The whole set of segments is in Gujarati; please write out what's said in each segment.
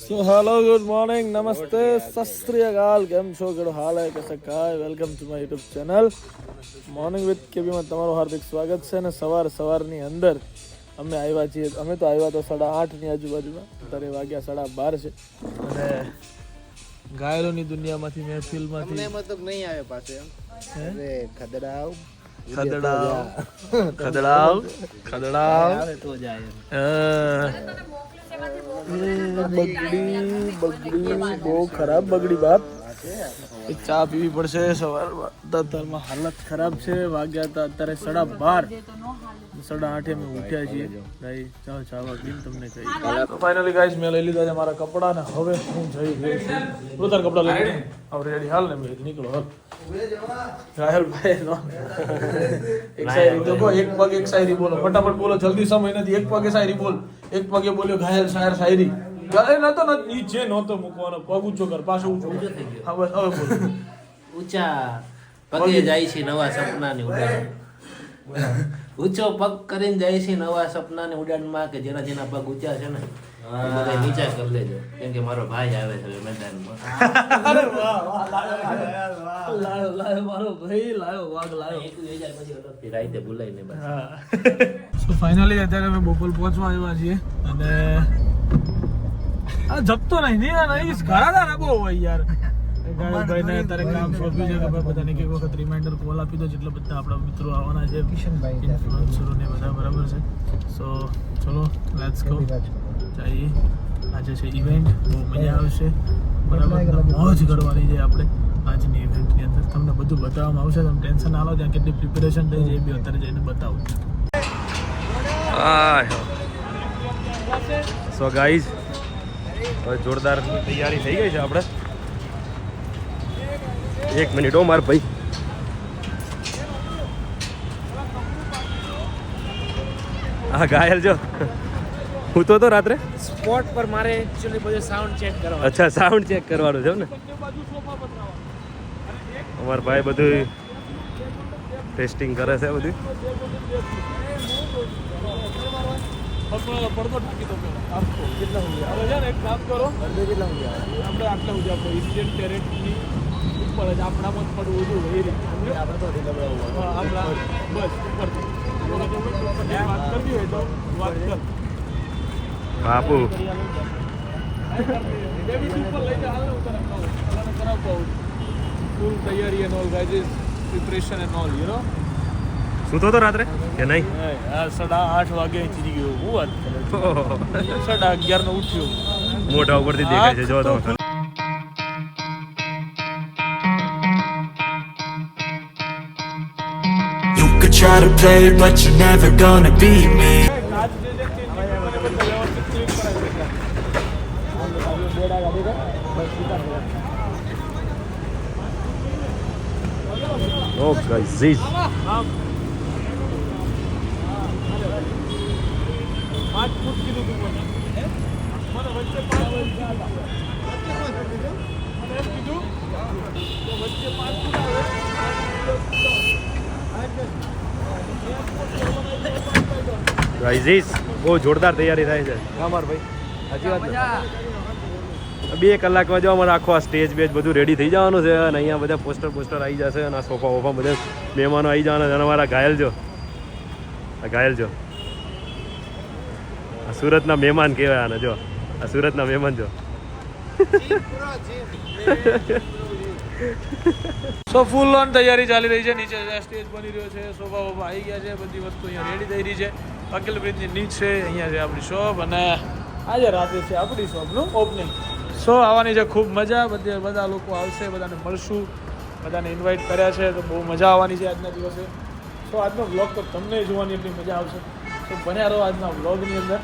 सो हेलो गुड मॉर्निंग नमस्ते सत श्री अकाल केम छो केड़ो हाल है कैसा काय welcome to my YouTube channel morning with KB में તમારું હાર્દિક સ્વાગત છે ને સવારની અંદર અમે આવ્યા છીએ અમે તો આવ્યા તો 8:30 ની આજુબાજુમાં અત્યારે વાગ્યા 12:30 છે અને ગાયલોની દુનિયામાંથી મહેફિલમાંથી અમને મતલબ નહીં આવે પાછો એમ અરે ખદડાવ આવે તો જાય બગડી બહુ ખરાબ બગડી બાપ ચા પીવી પડશે સવારમાં હાલત ખરાબ છે વાગ્યા હતા અત્યારે 12:30 8:30 અમે ઉઠ્યા છીએ ભાઈ ચાલો ચાલો પીને તમને કહી ફાઇનલી ગાઈસ મેં લઈ લીધા છે મારા કપડા ને હવે હું જઈ રહ્યો છું પોતાના કપડા લઈ લઈને હવે રેડી હાલ ને મેં નીકળો હાલ રાહુલ ભાઈ નો એક શાયરી તો કો એક પગ એક શાયરી બોલો ફટાફટ બોલો જલ્દી સમય નથી એક પગે શાયરી બોલ એક પગે બોલ્યો ઘાયલ શાયરી ગળે નતો નીચે નતો મૂકવાનો પગ ઊંચો કર પાછો ઊંચો થઈ ગયો હવે બોલ ઊંચા પગે જાય છે નવા સપનાની ઉડાન ઊંચો પગ કરીને જાય છે નવા સપનાની ઉડાનમાં કે જેના પગ ઊંચા છે ને બધા નીચા કરી લેજો કેમ કે મારો ભાઈ આવે છે મેદાનમાં અરે વાહ લાયો મારો ભાઈ લાયો વાઘ લાયો 2000 પછી અલગથી રાઈતે બોલાઈને બસ સો ફાઇનલી અત્યારે અમે બોપલ પહોંચવા આવ્યા છીએ અને આ જપતો નહીં ઘરાડા ના બહુ હોય યાર ભાઈને અત્યારે કામ સોંપ્યું છે કે ભાઈ બધાને એક વખત રિમાઇન્ડર કોલ આપી દો જેટલા બધા આપણા મિત્રો આવવાના છે કિશનભાઈ ઇન્ફ્લુએન્સરો ને બધા બરાબર છે સો ચલો લેટ્સ ગો જઈએ આજે છે ઇવેન્ટ બહુ મજા આવશે બરાબર મોજ કરવાની છે આપણે આજની ઇવેન્ટની અંદર તમને બધું બતાવવામાં આવશે તમે ટેન્શન ના લો ત્યાં કેટલી પ્રિપેરેશન થઈ છે એ બી અત્યારે જઈને બતાવું સો ગાઈઝ હવે જોરદાર તૈયારી થઈ ગઈ છે આપણે એક મિનિટ હો માર ભાઈ હા ઘાયલ જો હું તો રાત્રે સ્પોટ પર મારે એક્ચ્યુઅલી બધું સાઉન્ડ ચેક કરવાનું અચ્છા સાઉન્ડ ચેક કરવાનું છે ને અમાર ભાઈ બધું ટેસ્ટિંગ કરે છે બધું પડદો ઢાંકી દો કેટલા સુધી હવે છે ને એક કામ કરો કેટલા સુધી આપણે આટલા સુધી આપણે ઇન્ડિયન ટેરેટની ઉપર જ આપણામાં જ પડવું જોઈએ એ રીતે આપણે તો આપણા બસ ઉપરથી વાત કરવી હોય તો વાત કર બાપુ ફૂલ તૈયારી and all guys preparation and all you know સૂતો તો રાત્રે કે નહીં 8:30 વાગે ચીરી ગયો હું વાત 11:30 નો ઉઠ્યો મોઢા ઉપરથી દેખાય છે જો તમે You could try to play but you're never gonna beat me. O guys 5 ફૂટ કીધું તું મને વચ્ચે 5 ફૂટ મને એમ કીધું તો વચ્ચે 5 ફૂટ આવે ગાઈઝ બહુ જોરદાર તૈયારી થાય છે અમાર ભાઈ સાચી વાત 2 કલાકમાં જો અમારે આખો આ સ્ટેજ બેજ બધું રેડી થઈ જવાનું છે અને અહીંયા બધા પોસ્ટર આવી જશે અને આ સોફા વોફા બધા મહેમાનો આવી જવાના છે અને અમારા ઘાયલ જો આ સુરતના મહેમાન કહેવાય આને જો આ સુરતના મહેમાન જો સો ફૂલ ઓન તૈયારી ચાલી રહી છે નીચે સ્ટેજ બની રહ્યો છે સોફા વોફા આવી ગયા છે બધી વસ્તુ અહીંયા રેડી થઈ રહી છે અકિલ બ્રિજની નીચે અહીંયા છે આપણી શોપ અને આજે રાતે છે આપણી શોપનું ઓપનિંગ સો આવવાની છે ખૂબ મજા બધા લોકો આવશે બધાને મળશું બધાને ઇન્વાઇટ કર્યા છે તો બહુ મજા આવવાની છે આજના દિવસે સો આજનો વ્લોગ તો તમને જોવાની એટલી મજા આવશે તો બન્યા રહો આજના વ્લોગની અંદર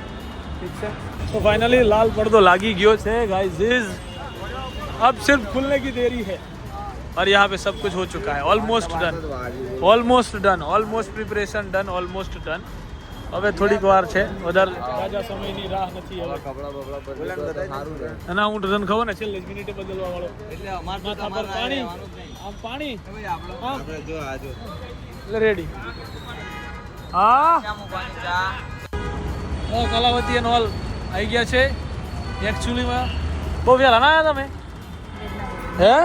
ઠીક છે તો फाइनली लाल पर्दो लागी गयो છે गाइस अब सिर्फ खुलने की देरी है और यहाँ पे सब कुछ हो चुका है almost done almost preparation done almost done હવે થોડીક વાર છે વધારે રાજા સમયની રાહ નથી હવે ના હું તને ખબર ને છેલ્લે મિનિટે બદલવા વાળો એટલે માથા પર પાણી આમ પાણી આપણે જો આજો એટલે રેડી હા કલાવતી એન્ડ ઓલ આવી ગયા છે એકચ્યુઅલીમાં બહુ વહેલા ના આવ્યા તમે હે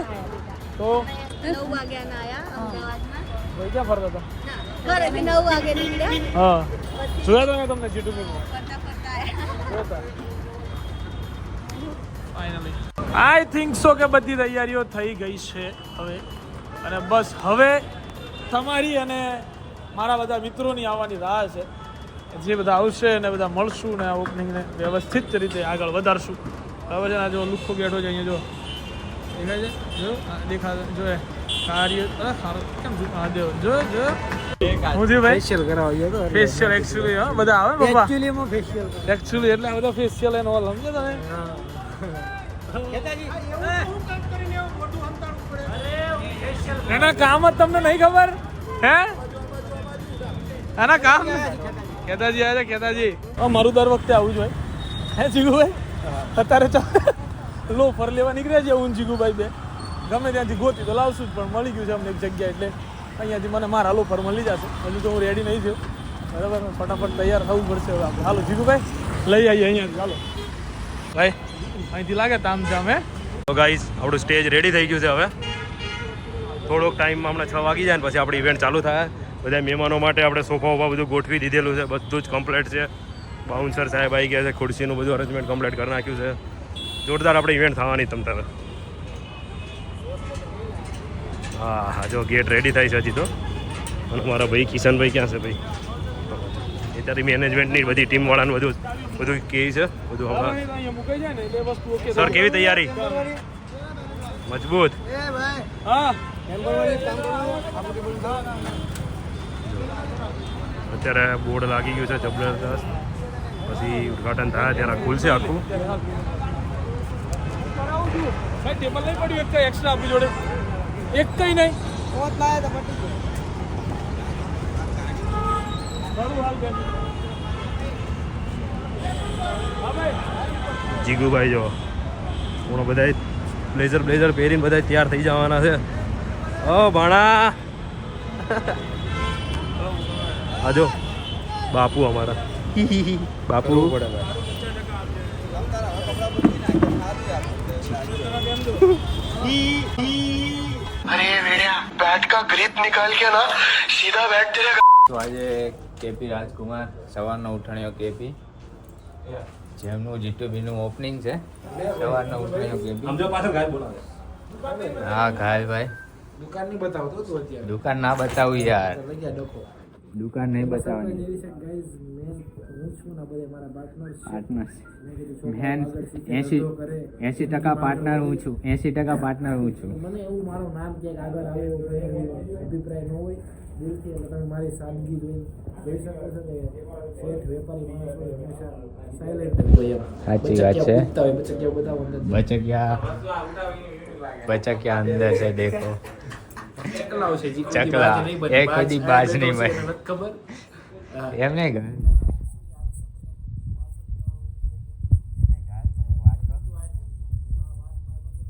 તો 9 વાગ્યાના આયા અમદાવાદમાં. ભાઈ ક્યાં ફરતા હતા ઘરે બી 9 વાગે નીકળ્યા. હા જોયા તમે તમને જીટુબીમાં ફરતા ફરતા આયા. ફાઇનલી આઈ થિંક સો કે બધી તૈયારીઓ થઈ ગઈ છે હવે અને બસ હવે તમારી અને મારા બધા મિત્રોની આવવાની રાહ છે જે બધા આવશે અને બધા મળશું ને આ ઓપનિંગને વ્યવસ્થિત રીતે આગળ વધારશું બરાબર છે ને આ જો લુખ્ખો બેઠો છે અહીંયા જો દેખાય છે જો દેખાય જો એ કાર્ય સારું કેમ હા દેવ જો જો હું જી ભાઈ ફેશિયલ કરાવીએ તો ફેશિયલ એક્ચ્યુઅલી હા બધા આવે બાપા એક્ચ્યુઅલી ફેશિયલ એક્ચ્યુઅલી એટલે આ બધા ફેશિયલ એનો ઓલ સમજો તમે એના કામ જ તમને નહીં ખબર હે એના કામ કેદાજી આવે છે કેદાજી મારું દર વખતે આવું જ હોય હે જીગુભાઈ અત્યારે લો ફર લેવા નીકળ્યા છે હું જીગુભાઈ બે ગમે ત્યાંથી ગોતી તો લાવશું જ પણ મળી ગયું છે અમને એક જગ્યા એટલે અહીંયાથી મને મારા લો ફર મળી જશે હજુ તો હું રેડી નહીં થયો બરાબર ફટાફટ તૈયાર થવું પડશે હવે આપણે હાલો જીગુભાઈ લઈ આવીએ અહીંયાથી ચાલો ભાઈ અહીંથી લાગે તામઝામ હે તો ગાઈઝ આપણું સ્ટેજ રેડી થઈ ગયું છે હવે થોડોક ટાઈમમાં હમણાં 6 વાગી જાય ને પછી આપણી ઇવેન્ટ ચાલુ થાય બધા મહેમાનો માટે આપણે સોફા વોફા બધું ગોઠવી દીધેલું છે બધું જ કમ્પ્લીટ છે બાઉન્સર સાહેબ આવી ગયા છે ખુરશીનું બધું અરેન્જમેન્ટ કમ્પ્લીટ કરી નાખ્યું છે જોરદાર આપણે ઇવેન્ટ થવાની તમ તારે હા હા જો ગેટ રેડી થાય છે હજી તો અને મારા ભાઈ કિશનભાઈ ક્યાં છે ભાઈ એ તારી મેનેજમેન્ટની બધી ટીમવાળાનું બધું કહે છે બધું હમણાં સર કેવી તૈયારી મજબૂત હા અત્યારે બોર્ડ લાગી ગયું છે જબરદસ્ત પછી ઉદઘાટન થાય ત્યારે ખુલશે આખું ટેબલ નહીં પડ્યું એક એક્સ્ટ્રા આપણી જોડે એક કઈ નહીં જીગુભાઈ જો હમણાં બધા બ્લેઝર પહેરીને બધા તૈયાર થઈ જવાના છે ઓ ભાણા આજો બાપુ અમારા બાપુ તો આજે કેપી રાજકુમાર સવારનો ઉઠાણીઓ કેપી જેમનું જીટુબીનું ઓપનિંગ છે સવારનો ઉઠાણીઓ કેપી હા ઘાયલભાઈ દુકાન ના બતાવું યાર દુકાન નહીં બતાવવાની પાર્ટનર 80% પાર્ટનર હું છું 80% પાર્ટનર હું છું મને એવું મારું નામ ક્યાંક આગળ આવે એવો અભિપ્રાય ન હોય દિલથી એટલે તમે મારી સાદગી જોઈ શકો છો કે શેઠ વેપારી માણસ હોય હંમેશા સાયલેન્ટ હોય એમ સાચી વાત છે બચક્યા બતાવો અંદર બચક્યા અંદર છે દેખો ચકલાઓ છે ચકલા એક બધી બાજ નહીં ભાઈ ખબર એમ નહીં ગયું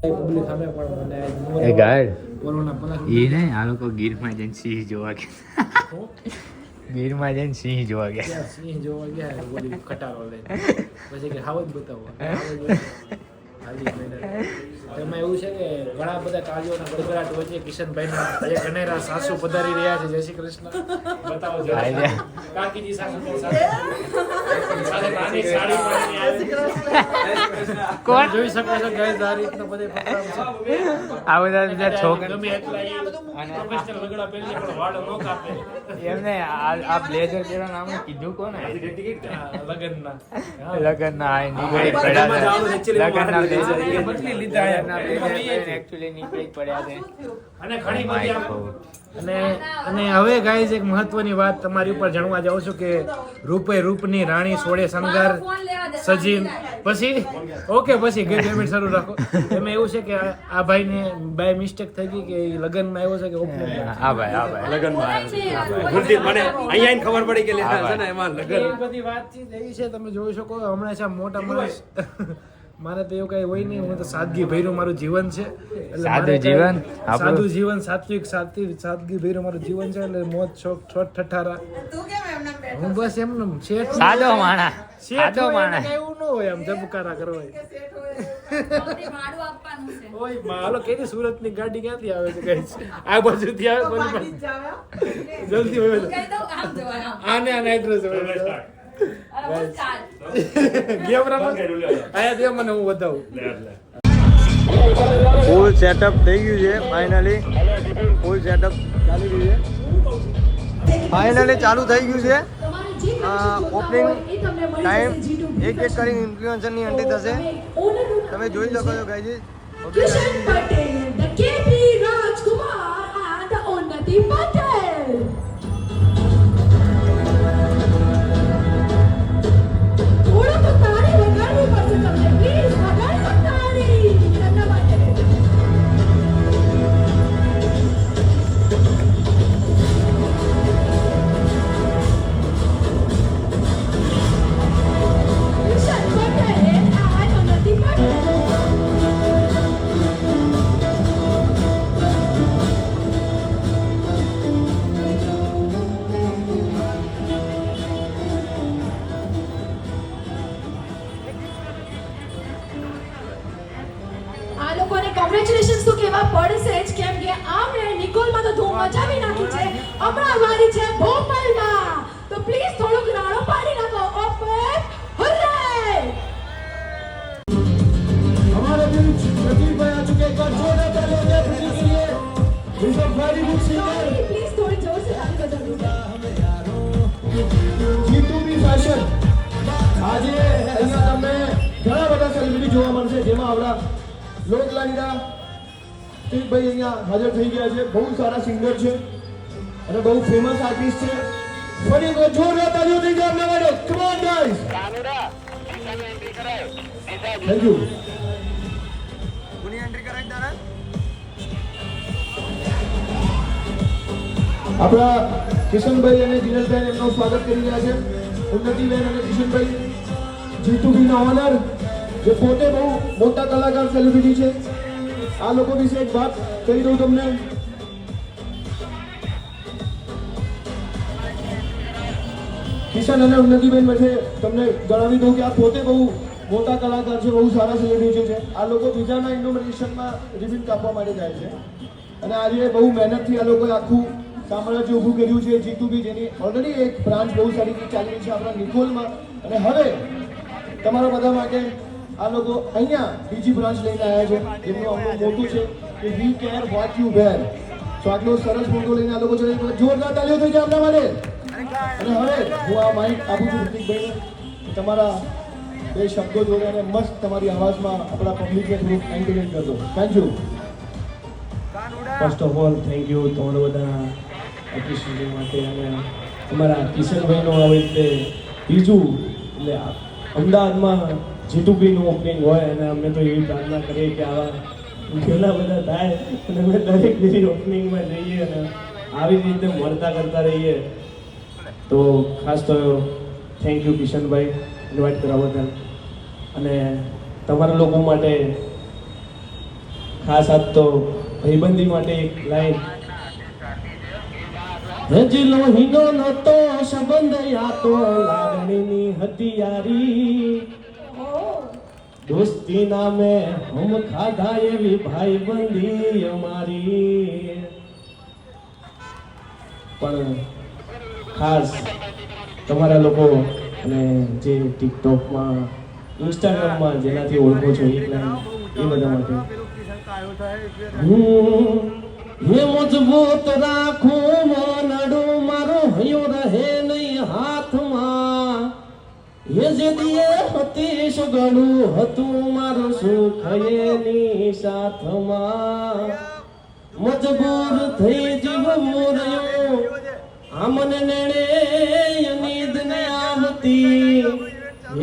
પબ્લિક સામે પણ મને એ ગાડ કોરોના પલા એ નહીં આ લોકો ગીરમાં જઈને સિંહ જોવા ગયા ગીરમાં જઈને સિંહ જોવા ગયા સિંહ જોવા ગયા બોલી કટારો લે પછી કે હાવ જ બતાવો એમાં એવું છે કે ઘણા બધા કાર્યોના ગડગડાટ વચ્ચે કિશનભાઈના એક અનેરા સાસુ પધારી રહ્યા છે જય શ્રી કૃષ્ણ બતાવો જરા કાકીજી સાસુ સાથે નાની સાડી પહેરીને આવી કોણ જોઈ શકો છો ગાઈસ આ રીતનો બધે પ્રોગ્રામ છે આ બધા છોકરા ગમે એટલા અને પ્રોફેશનલ લગડા પહેરી પણ વાળ ન કાપે એમને આ બ્લેઝર પહેરવાનું નામ કીધું કોને લગનના આ નીકળી પડ્યા લગનના બદલી લીધા એક્ચ્યુઅલી નીકળી પડ્યા છે અને ઘણી બધી અને હવે ગાઈઝ એક મહત્વની વાત તમારી ઉપર જાણવા જાઉં છું કે રૂપે રૂપની રાણી સોળે શણગાર સજીન પછી ઓકે પછી ગેટ પેમેન્ટ શરૂ રાખો એમાં એવું છે કે આ ભાઈને બાય મિસ્ટેક થઈ ગઈ કે લગનમાં આવ્યો છે કે ઓપનિંગ હા ભાઈ લગનમાં ગુરદીપ મને અહીંયા ખબર પડી કે લેતા છે ને એમાં લગન એ બધી વાતચીત એવી છે તમે જોઈ શકો હમણાં છે મોટા માણસ મારે તો એવું કઈ હોય નહીં હું તો સાદગી ભર્યું મારું જીવન છે એટલે સાદું જીવન સાદગી ભર્યું મારું જીવન છે એટલે મોજ શોખ છોટ ઠઠારા હું બસ એમનું શેઠ સાદો માણા શેઠ એવું ન હોય આમ જબકારા કરવા ભાડું આપવાનું છે. ઓય માલો કે સુરતની ગાડી ક્યાંથી આવે છે ગાઈસ આ બાજુથી આવે કોની પાસે જલ્દી હોય કહી દઉં, આમ જવાય, આમ. આને આને એડ્રેસ હોય અરે બહુ ચાલ. ગેમ રમો આયા દે મને હું બતાવું ફૂલ સેટઅપ થઈ ગયું છે ફાઇનલી ફૂલ સેટઅપ ચાલી રહ્યું છે ફાઇનલી ચાલુ થઈ ગયું છે ઓપનિંગ ટાઈમ એક કરીને ઇન્ફ્લુએન્સરની એન્ટ્રી થશે તમે જોઈ શકો છો guys Kishan Patel, the KP Rajkumar and the Unnati Patel. થોડો તો તાળી વગાડવી પડશે તમને પ્લીઝ વગાડો તાળી એમના માટે. Kishan Patel and Unnati Patel. આ લોકોને કોંગ્રેચ્યુલેશન્સ તો કહેવા પડશે જ કેમ કે આમણે નિકોલમાં તો ધૂમ મચાવી નાખી છે હમણાં વારી છે ભોપાલમાં તો પ્લીઝ થોડુંક રાડો પાડી નાખો ઓપન હરે हमारे बीच प्रदीप भाई आ चुके हैं। एक बार जोरदार तालियां दें प्रदीप के लिए। He's a very good singer. Please થોડી જોર સે તાલી બજાવી G2B fashion. આજે અહીંયા તમને ઘણા બધા સેલિબ્રિટી જોવા મળશે જેમાં આપણા લોકલાડીલા ભાઈ અહીંયા હાજર થઈ ગયા છે બહુ સારા સિંગર છે અને બહુ ફેમસ આર્ટિસ્ટ છે ફરી એકવાર જોરદાર તાળીઓ થઈ જાય આપના માટે come on guys thank you આપણા કિશનભાઈ અને જીનલભાઈ એમનું સ્વાગત કરી રહ્યા છે ઉન્નતિબેન અને કિશનભાઈ જીતુબીના ઓનર જે પોતે બહુ મોટા કલાકાર સેલિબ્રિટી છે આ લોકો વિશે એક વાત કહી દઉં તમને કિશન અને ઉન્નતિબેન વચ્ચે તમને જણાવી દઉં કે આ પોતે બહુ મોટા કલાકાર છે બહુ સારા સેલિબ્રિટી છે આ લોકો બીજાના ઇન્ડોનેશિયનમાં રિબિન કાપવા માટે જાય છે અને આજે બહુ મહેનતથી આ લોકોએ આખું સામ્રાજ્ય ઊભું કર્યું છે જીતુબી જેની ઓલરેડી એક બ્રાન્ચ બહુ સારી રીતે ચાલી રહી છે આપણા નિકોલમાં અને હવે તમારા બધા માટે આ લોકો અહીંયા બીજી બ્રાન્ચ લઈને આવ્યા છે જેમનું આમનું મોટું છે કે વી કેર વોટ યુ વેર તો આટલો સરસ મોટો લઈને આ લોકો જોડે જોરદાર તાળીઓ થઈ જાય આપણા માટે અને હવે હું આ માઇક આપું છું ઋતિકભાઈને તમારા બે શબ્દો જોડે અને મસ્ત તમારી આવાજમાં આપણા પબ્લિકને થોડુંક એન્ટરટેન કરજો thank you first of all thank you તમારા બધા એપ્રિશિએશન માટે અને અમારા કિશનભાઈનું આવી રીતે બીજું એટલે અમદાવાદમાં જીતુબીનું ઓપનિંગ હોય અને અમે તો એવી પ્રાર્થના કરીએ કે આવા ઘણા બધા થાય અને અમે દરેક બીજી ઓપનિંગમાં જઈએ અને આવી રીતે મળતા કરતા રહીએ તો ખાસ તો થેન્ક યુ કિશનભાઈ ઇન્વાઇટ કરવા બદલ અને તમારા લોકો માટે ખાસ આજ તો ભાઈબંધી માટે એક લાઈન હજલો હિનો નતો સંબંધ યા તો લાગણીની હતી યારી દોસ્તી નામે હમ ખાધા એવી ભાઈબંધી અમારી પણ ખાસ તમારા લોકો અને જે ટિકટોકમાં ઇન્સ્ટાગ્રામમાં જેનાથી ઓળખો છો એ બધા માટે હે મજબૂત રાખું મનડું મારો હયો રહે નહીં હાથમાં હે જે દિયે હતી સગડું હતું મારું સુખ એની સાથમાં મજબૂર થઈ જીવવું રહ્યો આમને નેણે નીંદ ને આવતી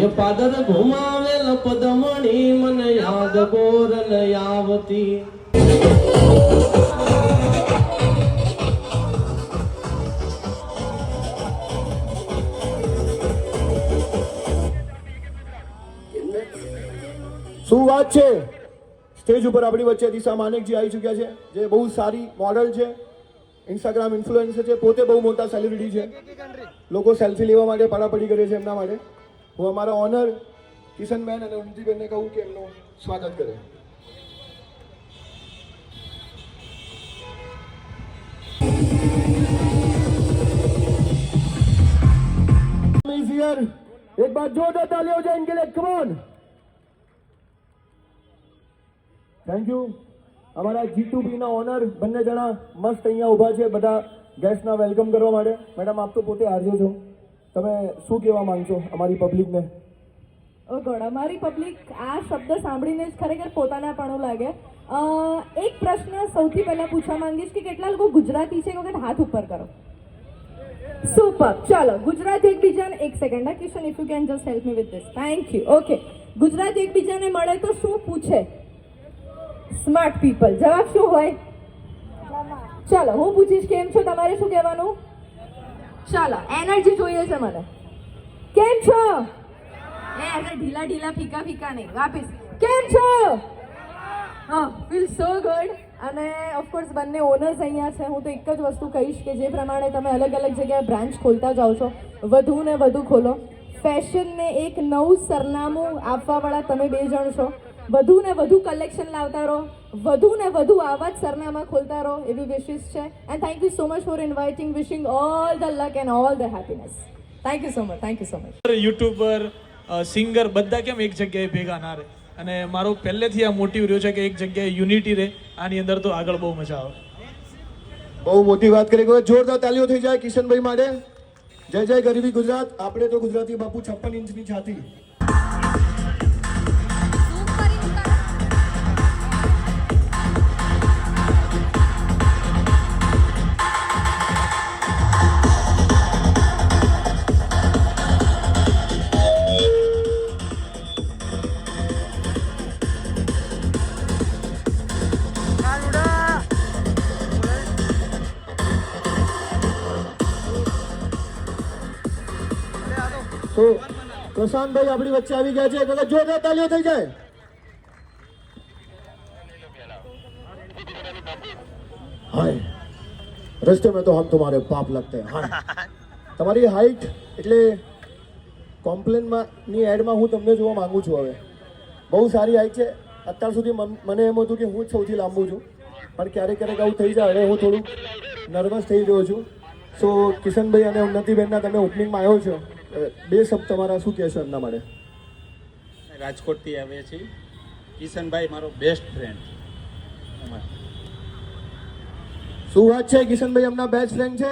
એ પાદર ઘુમાવેલ પદમણી મને યાદ ગોરલ આવતી શું વાત છે સ્ટેજ ઉપર આપણી વચ્ચે દિશા માનેકજી આવી ચૂક્યા છે જે બહુ સારી મોડલ છે ઇન્સ્ટાગ્રામ ઇન્ફ્લુએન્સર છે પોતે બહુ મોટા સેલિબ્રિટી છે લોકો સેલ્ફી લેવા માટે પડાપડી કરે છે એમના માટે હું અમારા ઓનર કિશનબેન અને ઉન્નતિબેનને કહું કે એમનો સ્વાગત કરે. एक बार जोरदार तालियां हो जाए इनके लिए. Come on. Thank you. અમારા G2B ના ઓનર બંને જણા મસ્ત અહીંયા ઊભા છે બધા ગેસ્ટના વેલકમ કરવા માટે. મેડમ આપ તો પોતે આરજે છો, તમે શું કહેવા માંગશો અમારી પબ્લિકને? ઓ ગોડ, અમારી પબ્લિક આ શબ્દ સાંભળીને જ ખરેખર પોતાનાપણું લાગે. એક પ્રશ્ન સૌથી પહેલા પૂછવા માંગીશ કે કેટલા લોકો ગુજરાતી છે? એક વખત હાથ ઉપર કરો. સુપર. ચાલો, ગુજરાતી એકબીજાને, એક સેકન્ડ હા Kishan, if you can just help me with this. Thank you. Okay, Gujarati એકબીજાને મળે તો શું પૂછે? Smart people. જવાબ શું હોય? ચાલો હું પૂછીશ કેમ છો, તમારે શું કહેવાનું? ચાલો, એનર્જી જોઈએ છે મને. કેમ છો? ઢીલા ઢીલા ફીકા ફીકા નહીં, વાપીસ. કેમ છો? હા, ફીલ સો ગુડ. અને ઓફકોર્સ બંને ઓનર્સ અહીંયા છે. હું તો એક જ વસ્તુ કહીશ કે જે પ્રમાણે તમે અલગ અલગ જગ્યાએ બ્રાન્ચ ખોલતા જાઓ છો, વધુ ને વધુ ખોલો. ફેશનને એક નવું સરનામું આપવાવાળા તમે બે જણ છો. વધુ ને વધુ કલેક્શન લાવતા રહો, વધુ ને વધુ આવા જ સરનામા ખોલતા રહો, એવી વિશિસ છે. And thank you so much for inviting. Wishing all the luck and all the happiness. Thank you so much. Thank you so much. YouTuber, singer બધા કેમ એક જગ્યાએ ભેગા ના રહે, અને મારો પહેલેથી આ મોટિવ રહ્યો છે કે એક જગ્યાએ યુનિટી રહે. આની અંદર તો આગળ બહુ મજા આવે. બહુ મોટી વાત કરી. જોરદાર તાલીઓ થઈ જાય કિશનભાઈ માટે. જય જય ગરીબી ગુજરાત. આપણે તો ગુજરાતી બાપુ 56 ઇંચની છાતી. તો પ્રશાંતભાઈ આપણી વચ્ચે આવી ગયા છે. એટલે જોરદાર તાલીઓ થઈ જાય. હાય રસ્તે में तो हम तुम्हारे पाप लगते हैं. हाय તમારી હાઈટ એટલે કોમ્પ્લેનમાં ની એડમાં હું તમને જોવા માંગુ છું. હવે બહુ સારી હાઈટ છે. અત્યાર સુધી મને એમ હતું કે હું જ સૌથી લાંબુ છું, પણ ક્યારેક ક્યારેક આવું થઈ જાય. હવે હું થોડું નર્વસ થઈ રહ્યો છું. સો કિશનભાઈ અને ઉન્નતિબેનના તમે ઓપનિંગમાં આવ્યો છો, બે શબ્દ તમારા શું કહેશો એમના માટે? રાજકોટથી આવ્યા છીએ. કિશનભાઈ મારો બેસ્ટ ફ્રેન્ડ. શું વાત છે, કિશનભાઈ એમના બેસ્ટ ફ્રેન્ડ છે.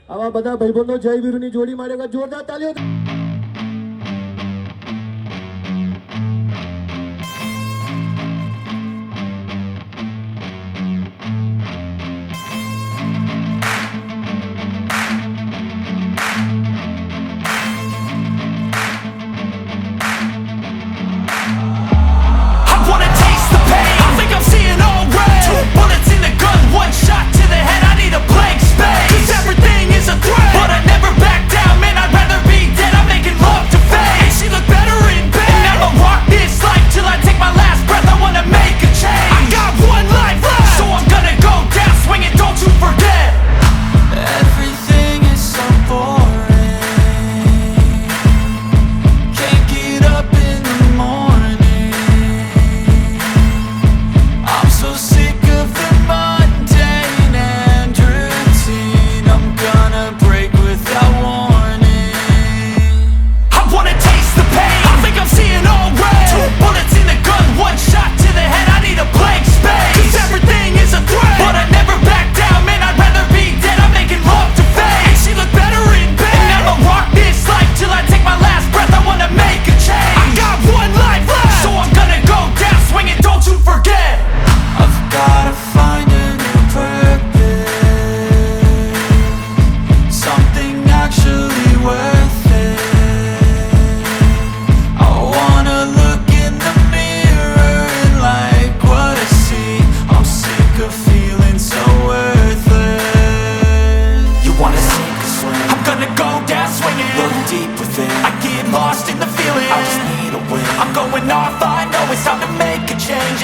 આવા બધા ભાઈબંધો જય વીરુની જોડી માટે જોરદાર તાલીઓ.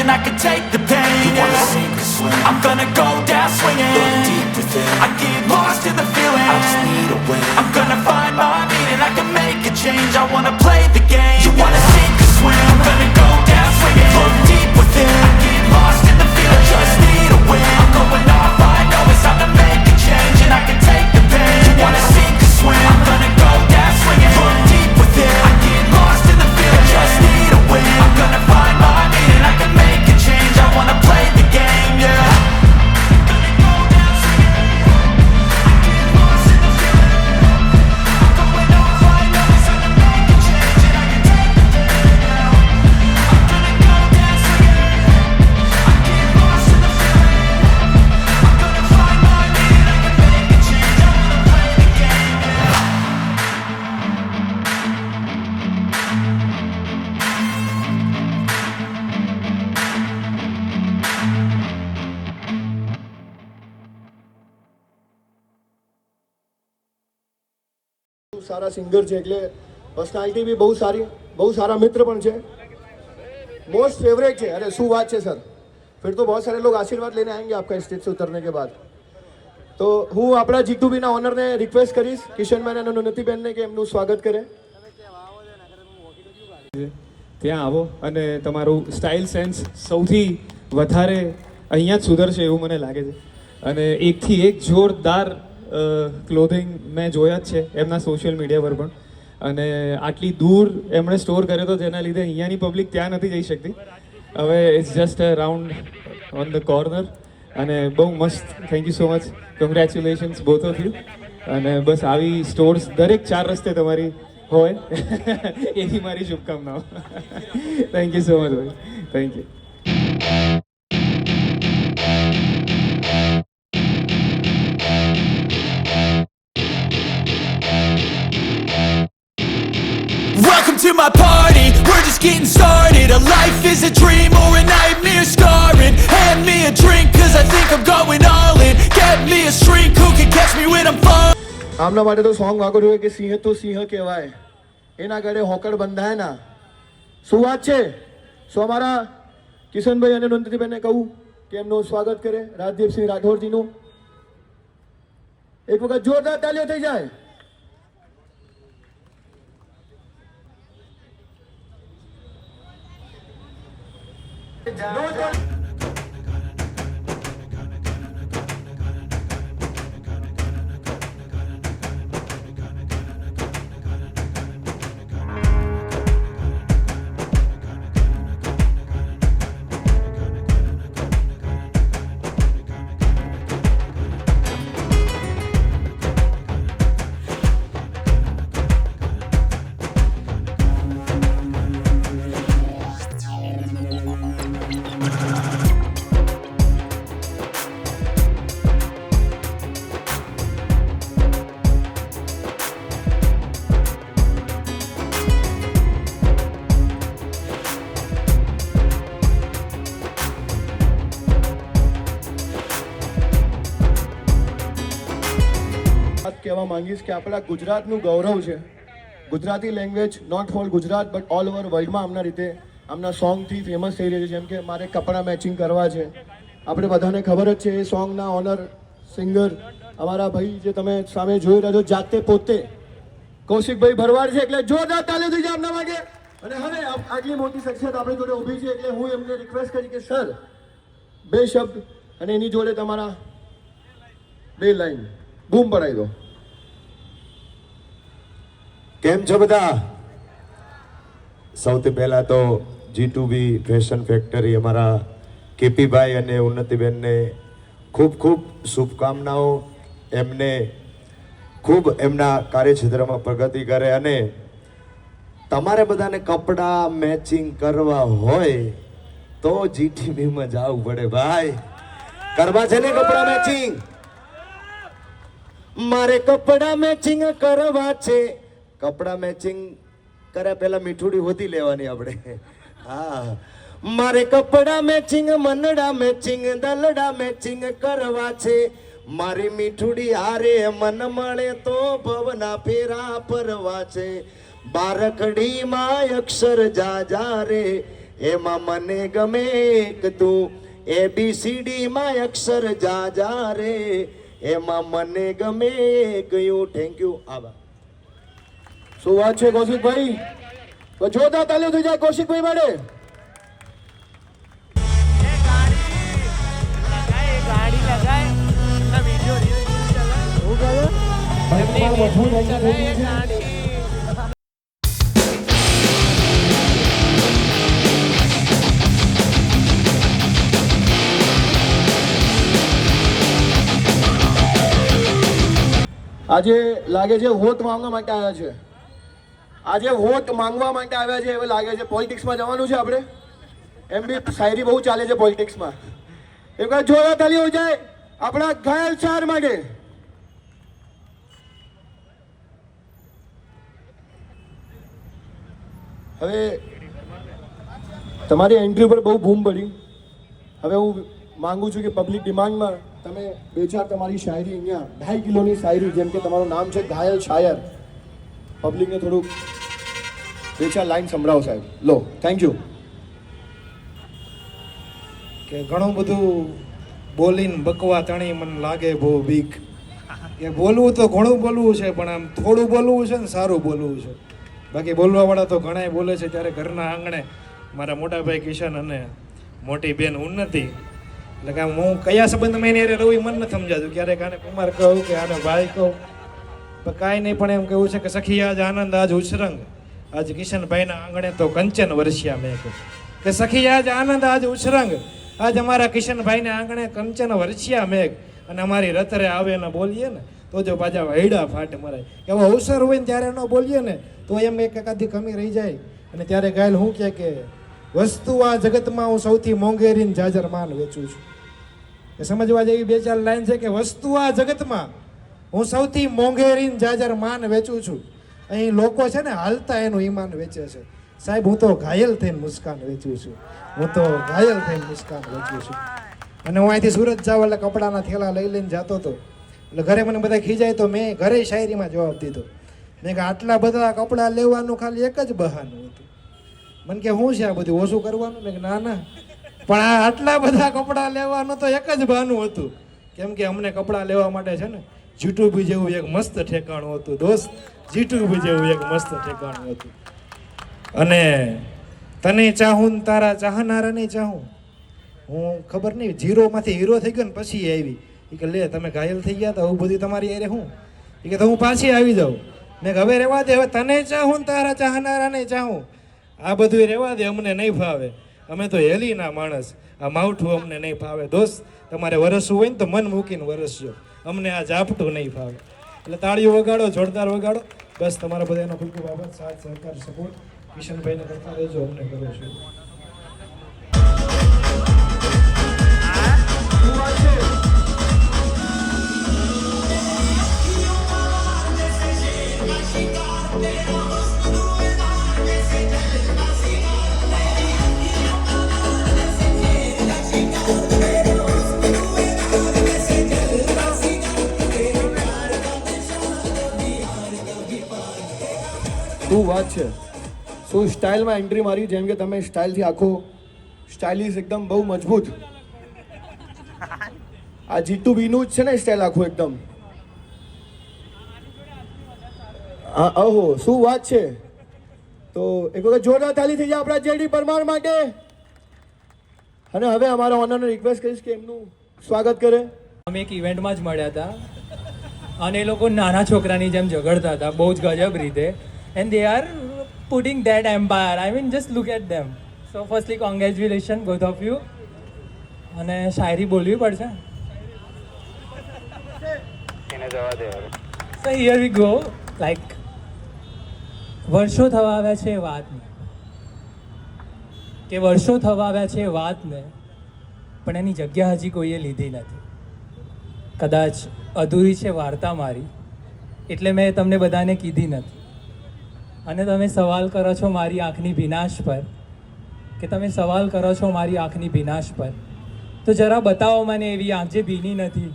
and I can take the pain. You wanna sink or swim? I'm gonna go down swinging. Look deep within. I get lost in the feeling. I just need a win. I'm gonna find my meaning. I can make a change. I wanna play the game. You wanna sink or swim? I'm gonna go down swinging. Look deep Sara singer છે, એટલે પર્સનાલિટી બી બહુ સારી, બહુ સારા મિત્ર પણ છે, मोस्ट फेवरेट है। अरे શું વાત છે સર, फिर तो बहुत सारे लोग आशीर्वाद लेने आएंगे आपका स्टेज से उतरने के बाद। તો હું આપણા જીતુબીના ઓનરને રિક્વેસ્ટ કરીશ કિશનભાઈ અને ઉન્નતિબેનને કે એમનું સ્વાગત કરે। ત્યાં આવો અને તમારું સ્ટાઇલ સેન્સ સૌથી વધારે અહીંયા જ સુધરશે એવું મને લાગે છે। અને એકથી એક જોરદાર ક્લોથિંગ મેં જોયા જ છે એમના સોશિયલ મીડિયા પર પણ, અને આટલી દૂર એમણે સ્ટોર કર્યો તો જેના લીધે અહીંયાની પબ્લિક ત્યાં નથી જઈ શકતી। હવે it's just a round on the corner, અને બહુ મસ્ત, thank you so much, congratulations both of you. અને બસ આવી સ્ટોર્સ દરેક 4 રસ્તે તમારી હોય એવી મારી શુભકામનાઓ। થેન્ક યુ સો મચ ભાઈ, thank you. Welcome to my party, we're just getting started. A life is a dream or a nightmare scarring. Hand me a drink cause I think I'm going all in. Get me a shrink who can catch me when I'm falling. આમના માટે તો સોંગ વાગો જોઈએ કે સિંહ તો સિંહ કહેવાય, એના ગળે હોકડ બંધાય ના। શું વાત છે? સો અમારા કિશનભાઈ અને નંદતીબેનને કહું કે એમનું સ્વાગત કરે રાજદીપસિંહ રાઠોડજીનું। એક વખત જોરદાર તાલીઓ થઈ જાય। કહેવા માંગીશ કે આપણા ગુજરાતનું ગૌરવ છે, Gujarati language not for Gujarat but all over વર્લ્ડમાં આમના રીતે આમના સોંગથી ફેમસ થઈ રહી છે। જેમ કે મારે કપડાં મેચિંગ કરવા છે, આપણે બધાને ખબર જ છે એ સોંગના ઓનર સિંગર અમારા ભાઈ જે તમે સામે જોઈ રહ્યા છો જાતે પોતે કૌશિકભાઈ ભરવાડ છે, એટલે જોરદાર તાલીઓ થઈ જાય એમના માટે। અને હવે આટલી મોટી શખ્સિયત આપણી જોડે ઊભી છે, એટલે હું એમને રિક્વેસ્ટ કરી કે સર 2 શબ્દ અને એની જોડે તમારા 2 લાઈન બૂમ પડાવી દો। કેમ છો બધા? સૌથી પહેલા તો G2B ફેશન ફેક્ટરી અમારા કેપીભાઈ અને ઉન્નતિબેનને ખૂબ ખૂબ શુભકામનાઓ। એમને ખૂબ એમના કાર્યક્ષેત્રમાં પ્રગતિ કરે, અને તમારે બધાને કપડાં મેચિંગ કરવા હોય તો GTBમાં જવું પડે ભાઈ। કરવા છે ને કપડાં મેચિંગ? મારે કપડાં મેચિંગ કરવા છે। કપડા મેચિંગ કર્યા પહેલા મીઠુડી હોતી લેવાની આપણે। હા, મારે કપડા મેચિંગ, મનડા મેચિંગ, દલડા મેચિંગ કરવા છે। મારી મીઠુડી હારે મન મળે તો ભવના ફેરા ફરવા છે। બારકડીમાં અક્ષર જા જા રે, એમાં મને ગમે કે તું। ABCD માં અક્ષર જા જા રે, એમાં મને ગમે ગયું। Thank you. આભાર। શું વાત છે કૌશિકભાઈ, તો જોરદાર તાલીઓ થઈ જાય કૌશિકભાઈ માટે। આજે લાગે છે વોટ માંગવા માટે આવ્યા છે, આજે વોટ માંગવા માટે આવ્યા છે એવું લાગે છે। પોલિટિક્સમાં જવાનું છે આપણે, એમ બી શાયરી બહુ ચાલે છે પોલિટિક્સમાં। એક વાર જોરદાર તાલી હો જાય આપણા ઘાયલ ચાર માટે। હવે તમારી એન્ટ્રી પર બહુ બૂમ પડી, હવે હું માંગુ છું કે પબ્લિક ડિમાન્ડમાં તમે 2-4 તમારી શાયરી અહીંયા 2.5 કિલોની શાયરી, જેમ કે તમારું નામ છે ઘાયલ શાયર, પબ્લિકને થોડુંક બે ચાર લાઈન સંભળાવો સાહેબ. લો, થેન્ક યુ. કે ઘણું બધું બોલીને બકવા તણી મને લાગે બહુ બીક. કે બોલવું તો ઘણું બોલવું છે, પણ આમ થોડું બોલવું છે ને સારું બોલવું છે. બાકી બોલવાવાળા તો ઘણાય બોલે છે. ત્યારે ઘરના આંગણે મારા મોટા ભાઈ કિશન અને મોટી બેન ઉન્નતિ, એટલે કે આમ હું કયા સંબંધમાં એની હારે રહું એ મને નથી સમજાતું. ક્યારેક આને કુમાર કહું કે આને ભાઈ કહું, પણ કાંઈ નહીં. પણ એમ કેવું છે કે સખી આજ આનંદ આજ ઉછરંગ, આજ કિશનભાઈના આંગણે તો કંચન વરસ્યા મેં કહ્યું કે સખી આજ આનંદ આજ ઉછરંગ, આજ અમારા કિશનભાઈને આંગણે કંચન વરસ્યા મેઘ. અને અમારી રતરે આવે ને બોલીએ ને તો જો પાછા વૈડા ફાટ મરાય. એવો અવસર હોય ને ત્યારે ન બોલીએ ને તો એમ એક એકાદી કમી રહી જાય. અને ત્યારે ગાયલ હું કે વસ્તુ આ જગતમાં હું સૌથી મોંઘેરીને જાજર માન વેચું છું. એ સમજવા જેવી બે ચાર લાઈન છે કે વસ્તુ આ જગતમાં હું સૌથી મોંઘેરીને જાજર માન વેચું છું. અહીં લોકો છે ને હાલતા એનું ઈમાન વેચે છે. સાહેબ હું તો ઘાયલ થઈને મુસ્કાન વેચું છું. હું તો ઘાયલ થઈને મુસ્કાન વેચું છું. અને હું અહીંથી સુરત જાઉં એટલે કપડાના થેલા લઈ લઈને જતો હતો. એટલે ઘરે મને બધા ખીજાય તો મેં ઘરે શાયરીમાં જવાબ દીધો. મેં કે આટલા બધા કપડાં લેવાનું ખાલી એક જ બહાનું હતું. મને કે શું છે આ બધું ઓછું કરવાનું? મેં કે ના ના, પણ આ આટલા બધા કપડાં લેવાનું તો એક જ બહાનું હતું. કેમ કે અમને કપડાં લેવા માટે છે ને જીટુબી જેવું એક મસ્ત ઠેકાણું હતું દોસ્ત. જીટુબી જેવું એક મસ્ત ઠેકાણું હતું. અને તને ચાહું ને તારા ચાહનારાને ચાહું. હું ખબર નહીં ઝીરોમાંથી હીરો થઈ ગયો ને પછી આવી. એ કે લે તમે ઘાયલ થઈ ગયા તો આવું બધું તમારી અરે હું. એ કે તો હું પાછી આવી જાઉં. મેં હવે રહેવા દે, હવે તને ચાહું ને તારા ચાહનારાને ચાહું. આ બધું રહેવા દે, અમને નહીં ફાવે. અમે તો હેલીના માણસ, આ માવઠું અમને નહીં ફાવે. દોસ્ત તમારે વરસવું હોય ને તો મન મૂકીને વરસજો, અમને આ ઝાપટું નહીં ફાવે. એટલે તાળીઓ વગાડો, જોરદાર વગાડો. બસ તમારા બધાનો ખૂબ ખૂબ આભાર. સાથ સહકાર સપોર્ટ કિશનભાઈને કરતા રહેજો, અમને કરો છો. શું વાત છે, શું સ્ટાઇલમાં એન્ટ્રી મારી. જેમ કે તમે સ્ટાઇલથી આખો સ્ટાઇલિશ એકદમ બહુ મજબૂત. આ જીટુબીનું જ છે ને સ્ટાઇલ આખું એકદમ. હા ઓહો શું વાત છે. તો એક વખત જોરદાર તાલી થઈ જાય આપણા જેડી પરમાર માટે. અને હવે અમારા ઓનરને રિક્વેસ્ટ કરીશ કે એમનું સ્વાગત કરે. અમે એક ઇવેન્ટમાં જ મળ્યા હતા અને એ લોકો નાના છોકરાની જેમ ઝઘડતા હતા બહુ જ ગજબ રીતે. and they are putting that empire. I mean, just look at them. So firstly, congratulations both of you. અને શાયરી બોલવી પડશે. So here we go. Like વર્ષો થવા આવ્યા છે વાતને, કે વર્ષો થવા આવ્યા છે વાતને, પણ એની જગ્યા હજી કોઈએ લીધી નથી. કદાચ અધૂરી છે વાર્તા મારી, એટલે મેં તમને બધાને કીધી નથી. અને તમે સવાલ કરો છો મારી આંખની ભીનાશ પર, કે તમે સવાલ કરો છો મારી આંખની ભીનાશ પર, તો જરા બતાવો મને એવી આંખ જે ભીની નથી.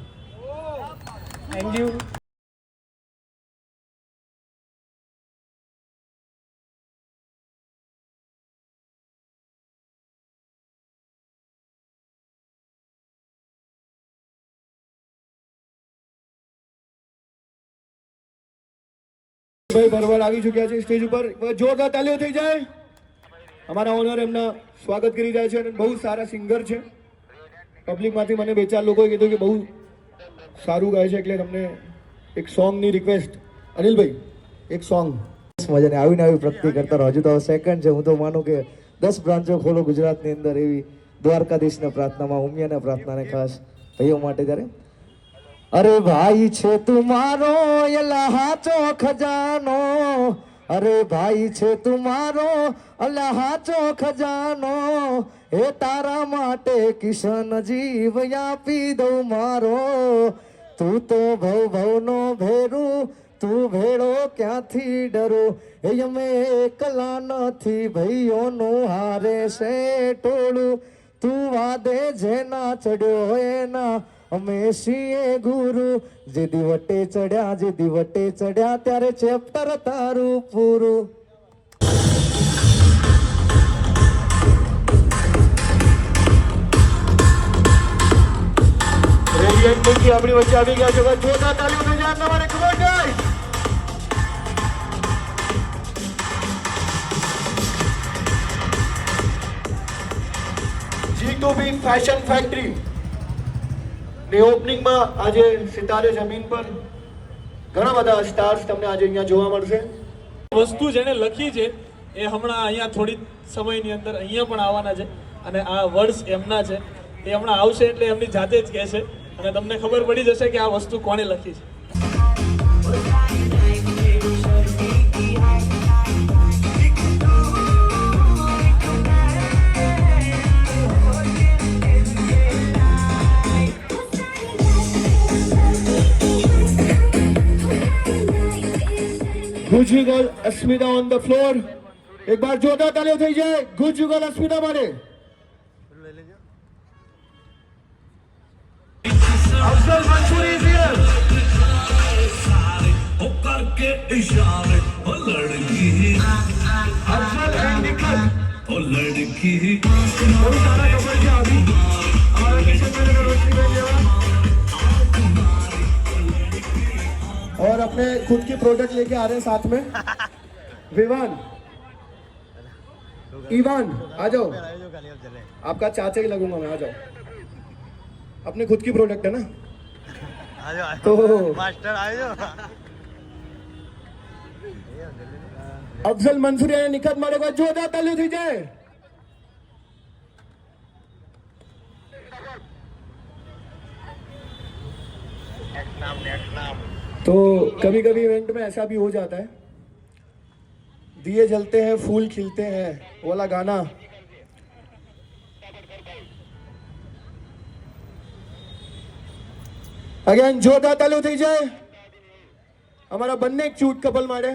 Thank you. ભાઈ બરોબર આવી ચૂક્યા છે સ્ટેજ ઉપર. જોરદાર તાલીઓ થઈ જાય. અમારા ઓનર એમના સ્વાગત કરી રહ્યા છે અને બહુ સારા સિંગર છે. પબ્લિકમાંથી મને બે ચાર લોકોએ કીધું કે બહુ સારું ગાય છે, એટલે તમને એક સોંગની રિક્વેસ્ટ. અનિલભાઈ એક સોંગ. મજાને આવીને આવી પ્રગતિ કરતા રહો. હજુ તો સેકન્ડ છે. હું તો માનું કે 10 બ્રાન્ચો ખોલો ગુજરાતની અંદર. એવી દ્વારકાધીશને પ્રાર્થનામાં, ઉમિયાને પ્રાર્થનાને ખાસ ભાઈઓ માટે ત્યારે. અરે ભાઈ છે તુમારો અલ્લાહ ચો ખજાનો, અરે ભાઈ છે તુમારો અલ્લાહ ચો ખજાનો, એ તારા માટે કિશન જીવ આપી દઉં મારો. તું તો ભવ ભવનો ભેરું, તું ભેળો ક્યાંથી ડરું, એ અમે એકલા નથી ભાઈઓનું હારે છે ટોળું. તું વાદે જેના ચડ્યો એના અમે છીએ ગુરુ જે દિવટે ચડ્યા ત્યારે ચેપ્ટર તારું પૂરું. રેડિયન્ટ મૂકી આપણી વચ્ચે આવી ગયા છે. જોરદાર તાલીઓ થઈ જાય તમારે. Come on guys. G2B fashion factory ની ઓપનિંગમાં આજે સિતારે જમીન પર ઘણા બધા સ્ટાર્સ તમને આજે અહીંયા જોવા મળશે. વસ્તુ જેને લખી છે એ હમણાં અહીંયા થોડી સમયની અંદર અહીંયા પણ આવવાના છે અને આ વર્ડ્સ એમના છે. એ હમણાં આવશે એટલે એમની જાતે જ કહેશે અને તમને ખબર પડી જશે કે આ વસ્તુ કોણે લખી છે. Guj girl Asmita on the floor. એક બાર જોરદાર તાલીઓ થઈ જાય ગુજ ગર્લ અસ્મિતા માટે. Afzal Mansuri is here. Afzal and Nikhat. बहुत सारा कपल છે अभी. हमारा किशन भाई ने रोशनी भाई लेवा और अपने खुद की प्रोडक्ट लेके आ रहे हैं साथ में. विवान ईवान आ जाओ. आपका चाचा ही लगूंगा मैं. आ जाओ. अपने खुद की प्रोडक्ट है ना. तो मास्टर आ जाओ. अफजल मंसूरी અને નિખત માટે કોઈ જોરદાર તાલીઓ થઈ જાય. तो कभी कभी इवेंट में ऐसा भी हो जाता है. दिए जलते हैं फूल खिलते हैं वो वाला गाना. अगेन जोरदार तालियों થઈ જાય અમારા બંને ક્યુટ કપલ માટે.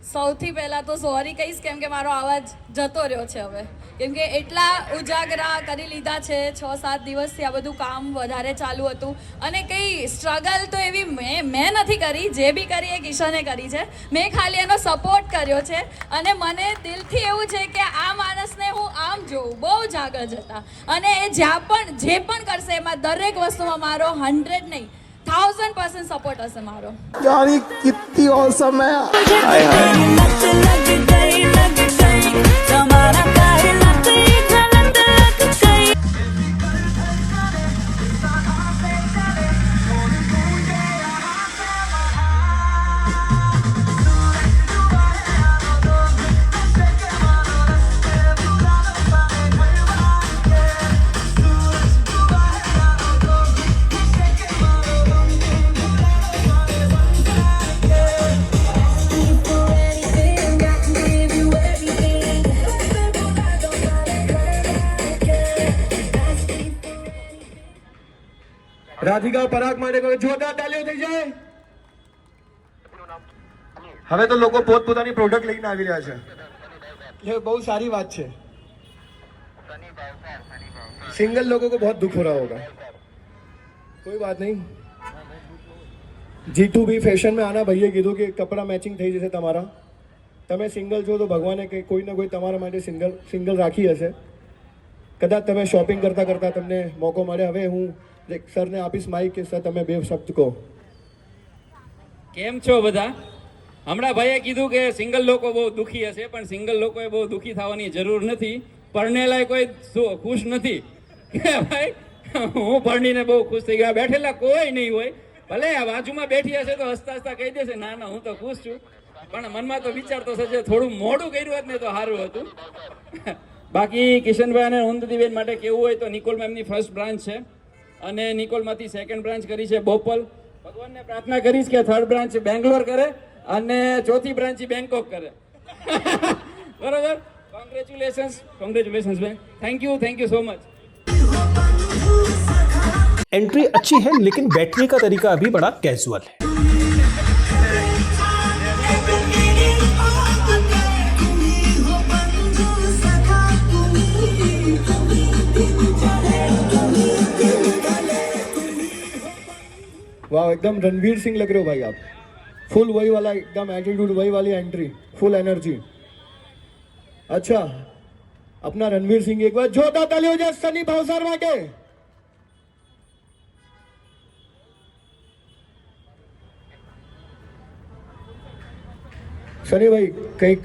સૌથી પહેલા તો સોરી કહીશ કેમ કે મારો અવાજ જતો રહ્યો છે હવે, કેમ કે એટલા ઉજાગરા કરી લીધા છે 6-7 દિવસથી. આ બધું કામ વધારે ચાલુ હતું અને કંઈ સ્ટ્રગલ તો એવી મેં નથી કરી. જે બી કરી એ કિશને કરી છે. મેં ખાલી એનો સપોર્ટ કર્યો છે અને મને દિલથી એવું છે કે આ માણસને હું આમ જોઉં. બહુ જ આગળ જતા અને એ જે પણ કરશે એમાં દરેક વસ્તુમાં મારો 100 નહીં 1000% સપોર્ટ હશે મારો. यार ये कितनी औसम है. રાધિકા પરાગ માટે કોઈ જોરદાર તાલીઓ થઈ જાય. હવે તો લોકો પોતપોતાની પ્રોડક્ટ લઈને આવી રહ્યા છે. ये बहुत सारी बात है. सिंगल लोगों को बहुत दुख हो रहा होगा. कोई बात नहीं. G2B ફેશન में આના ભાઈએ કીધું કે કપડા મેચિંગ થઈ જશે તમારા. તમે સિંગલ છો તો ભગવાને કે કોઈ ને કોઈ તમારા માટે સિંગલ રાખી હશે. કદાચ તમે શોપિંગ કરતા કરતા તમને મોકો મળે. હવે હું સરને આપીશ માઇક કે સર તમે બે શબ્દ કહો. કેમ છો બધા? હમણાં ભાઈએ કીધું કે સિંગલ લોકો બહુ દુઃખી હશે, પણ સિંગલ લોકોએ બહુ દુઃખી થવાની જરૂર નથી. પરણેલાય કોઈ ખુશ નથી કે ભાઈ હું પરણીને બહુ ખુશ થઈ ગયા. બેઠેલા કોઈ નહીં હોય, ભલે આ બાજુમાં બેઠી હશે તો હસતા હસતા કહી દેશે ના ના હું તો ખુશ છું, પણ મનમાં તો વિચારતો હશે થોડું મોડું કર્યું હોત ને તો સારું હતું. બાકી કિશનભાઈ અને ઊંધતીબેન માટે કેવું હોય તો નિકોલમાં એમની ફર્સ્ટ બ્રાન્ચ છે અને નિકોલમાંથી સેકન્ડ બ્રાન્ચ કરી છે બોપલ. ભગવાનને પ્રાર્થના કરીશ કે થર્ડ બ્રાન્ચ બેંગ્લોર કરે અને ચોથી બ્રાન્ચ બેંકોક કરે. બરોબર. કોંગ્રેચ્યુલેશન્સ ભાઈ. Thank you so much. Entry अच्छी है लेकिन बैठने का तरीका अभी बड़ा कैजुअल है. वाह एकदम रणवीर सिंह लग रहे हो भाई आप, फुल वही वाला एकदम एटीट्यूड, वही वाली एंट्री, फुल एनर्जी। अच्छा अपना रणवीर सिंह एक बार जोरदार ताली हो जाए सनी भावसार માટે। સની ભાઈ કંઈક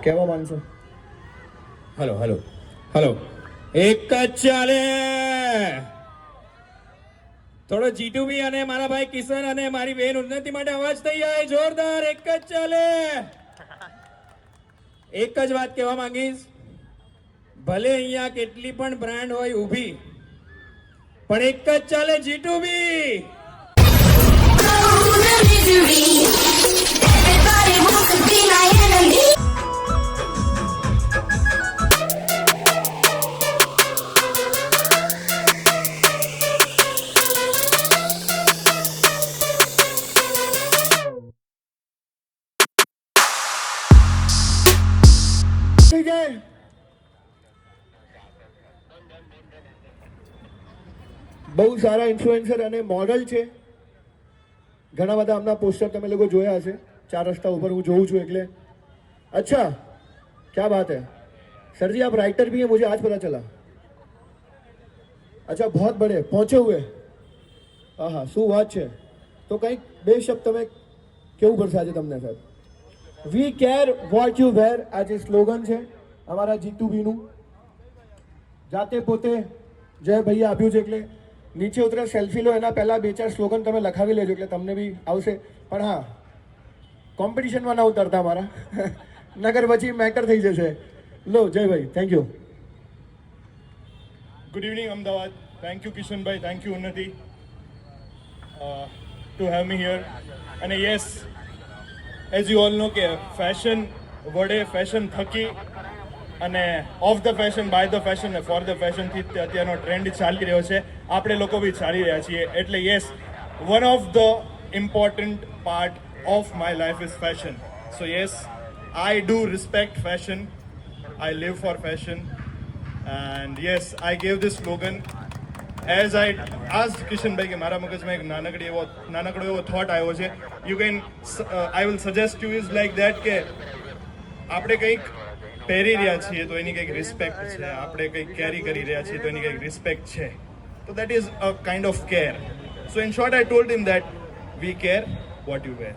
કહેવા માંગશો? હલો હલો હલો, એક જ ચાલે, થોડો જીટુબી અને મારા ભાઈ કિશન અને મારી બહેન ઉન્નતિ માટે અવાજ થઈ જાય જોરદાર, એક જ ચાલે। એક જ વાત કહેવા માંગીશ, ભલે અહીંયા કેટલી પણ બ્રાન્ડ હોય ઊભી, પણ એક જ ચાલે, જીટુબી। બહુ સારા ઇન્ફ્લુએન્સર અને મોડલ છે, ઘણા બધા હમણાં પોસ્ટર તમે લોકો જોયા હશે 4 રસ્તા ઉપર, હું જોઉં છું એટલે। अच्छा क्या बात है सर जी, आप राइटर भी हैं, मुझे आज पता चला। अच्छा बहुत बड़े पहुंचे हुए, हाँ हाँ શું વાત છે। તો કંઈક બે શબ્દ તમે કેવું પડશે આજે તમને સાહેબ? વી કેર વોટ યુ વેર, આ જે સ્લોગન છે અમારા જીતુબીનું, જાતે પોતે જય ભૈયા આપ્યું છે, એટલે નીચે ઉતરે સેલ્ફી લો એના પહેલાં 2-4 સ્લોગન તમે લખાવી લેજો એટલે તમને બી આવશે। પણ હા, કોમ્પિટિશનમાં ના ઉતરતા મારા નગર પછી મેટર થઈ જશે। લો જય ભાઈ, thank you. Good evening, Ahmedabad. Thank you, Kishan bhai. Thank you, Unnati, to have me here. And yes, as you all know, કે ફેશન વડે, ફેશન થકી અને of the fashion, by the fashion ને ફોર ધ ફેશનથી અત્યારનો ટ્રેન્ડ ચાલી રહ્યો છે, આપણે લોકો બી ચાલી રહ્યા છીએ। એટલે yes, one of the important part of my life is fashion. So yes, I do respect fashion. I live for fashion. And yes, I gave this slogan as I asked Kishan bhai કે મારા મગજમાં એક નાનકડો એવો થોટ આવ્યો છે। You can, I will suggest you is like that કે આપણે કંઈક પહેરી રહ્યા છીએ તો એની કંઈક રિસ્પેક્ટ છે, આપણે કંઈક કેરી કરી રહ્યા છીએ તો એની કંઈક રિસ્પેક્ટ છે, તો that is a kind of care. So in short, I told him that we care what you wear.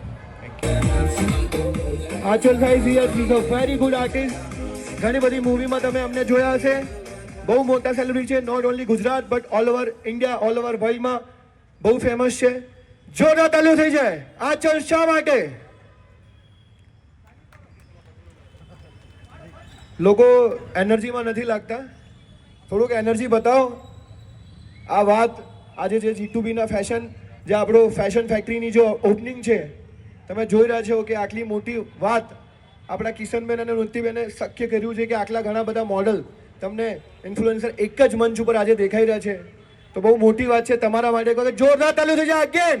Achal size here is a very good artist, ઘણી બધી મૂવીમાં તમે અમને જોયા હશે, બહુ મોટા સેલિબ્રિટી છે, not only Gujarat but all over India, all over વર્લ્ડમાં બહુ ફેમસ છે। જોરદાર તાળીઓ થઈ જાય આચલ શા માટે? લોકો એનર્જીમાં નથી લાગતા, થોડુંક એનર્જી બતાવો। આ વાત આજે જે જીતુબીના ફેશન, જે આપણો ફેશન ફેક્ટરીની જો ઓપનિંગ છે, તમે જોઈ રહ્યા છો કે આટલી મોટી વાત આપણા કિશનબેન અને નૃત્યબેને શક્ય કર્યું છે કે આટલા ઘણા બધા મોડલ તમને ઇન્ફ્લુએન્સર એક જ મંચ ઉપર આજે દેખાઈ રહ્યા છે, તો બહુ મોટી વાત છે તમારા માટે। કહો જોરદાર તાળીઓ થઈ જાય અગેન।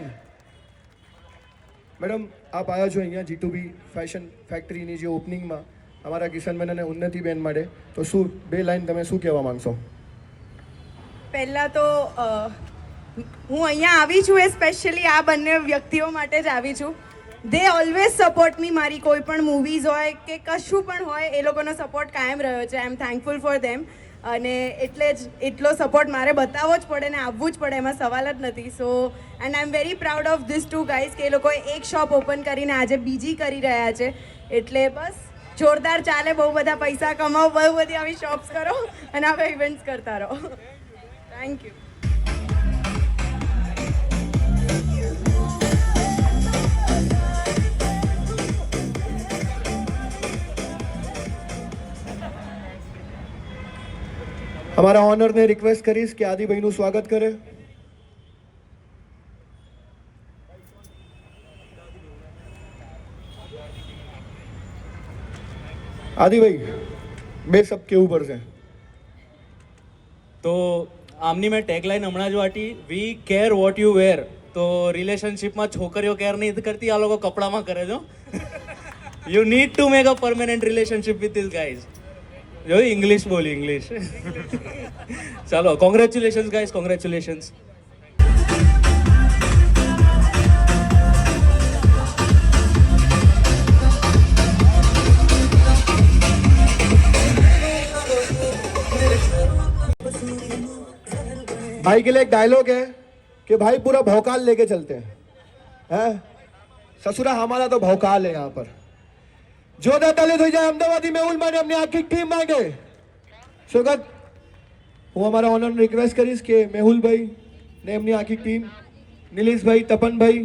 મેડમ આપ આવ્યા છો અહીંયા જીતુબી ફેશન ફેક્ટરીની જે ઓપનિંગમાં અમારા કિશનબેન અને ઉન્નતિબેન માટે, તો શું 2 લાઈન તમે શું કહેવા માંગશો? પહેલાં તો હું અહીંયા આવી છું એ સ્પેશિયલી આ બંને વ્યક્તિઓ માટે જ આવી છું। દે ઓલવેઝ સપોર્ટ મી, મારી કોઈ પણ મૂવીઝ હોય કે કશું પણ હોય એ લોકોનો સપોર્ટ કાયમ રહ્યો છે। આઈ એમ થેન્કફુલ ફોર ધેમ, અને એટલે જ એટલો સપોર્ટ મારે બતાવવો જ પડે ને આવવું જ પડે, એમાં સવાલ જ નથી। સો and I am very proud of this 2 guys કે એ લોકોએ એક શોપ ઓપન કરીને આજે બીજી કરી રહ્યા છે, એટલે બસ જોરદાર ચાલે, બહુ બધા પૈસા કમાઓ, બહુ બધી આવી શોપ્સ કરો અને આવા ઇવેન્ટ્સ કરતા રહો। Thank you. અમારા ઓનરને રિક્વેસ્ટ કરીશ કે આદિભાઈનું સ્વાગત કરે। આદિભાઈ 2 શબ્દ કેવું પડશે? તો આમની મેં ટેગલાઈન હમણાં જ વાટી, વી કેર વોટ યુ વેર। તો રિલેશનશિપમાં છોકરીઓ કેર નહીં કરતી, આ લોકો કપડામાં કરે છો। You need to make a permanent relationship with this guys. જો ઇંગ્લિશ બોલી, ઇંગ્લિશ। ચાલો, કોંગ્રેચ્યુલેશન્સ ગાઈઝ, કોંગ્રેચ્યુલેશન્સ। भाई के लिए एक डायलॉग है कि भाई पूरा भौकाल लेके चलते हैं ससुरा हमारा तो भौकाल है यहाँ पर जोरदार ताली થઈ જાય અમદાવાદી મેહુલ માટે અમને આખી ટીમ માંગે સ્વાગત હું અમારા ઓનરને રિક્વેસ્ટ કરીશ કે મેહુલભાઈ ને એમની આખી ટીમ નિલેશભાઈ તપનભાઈ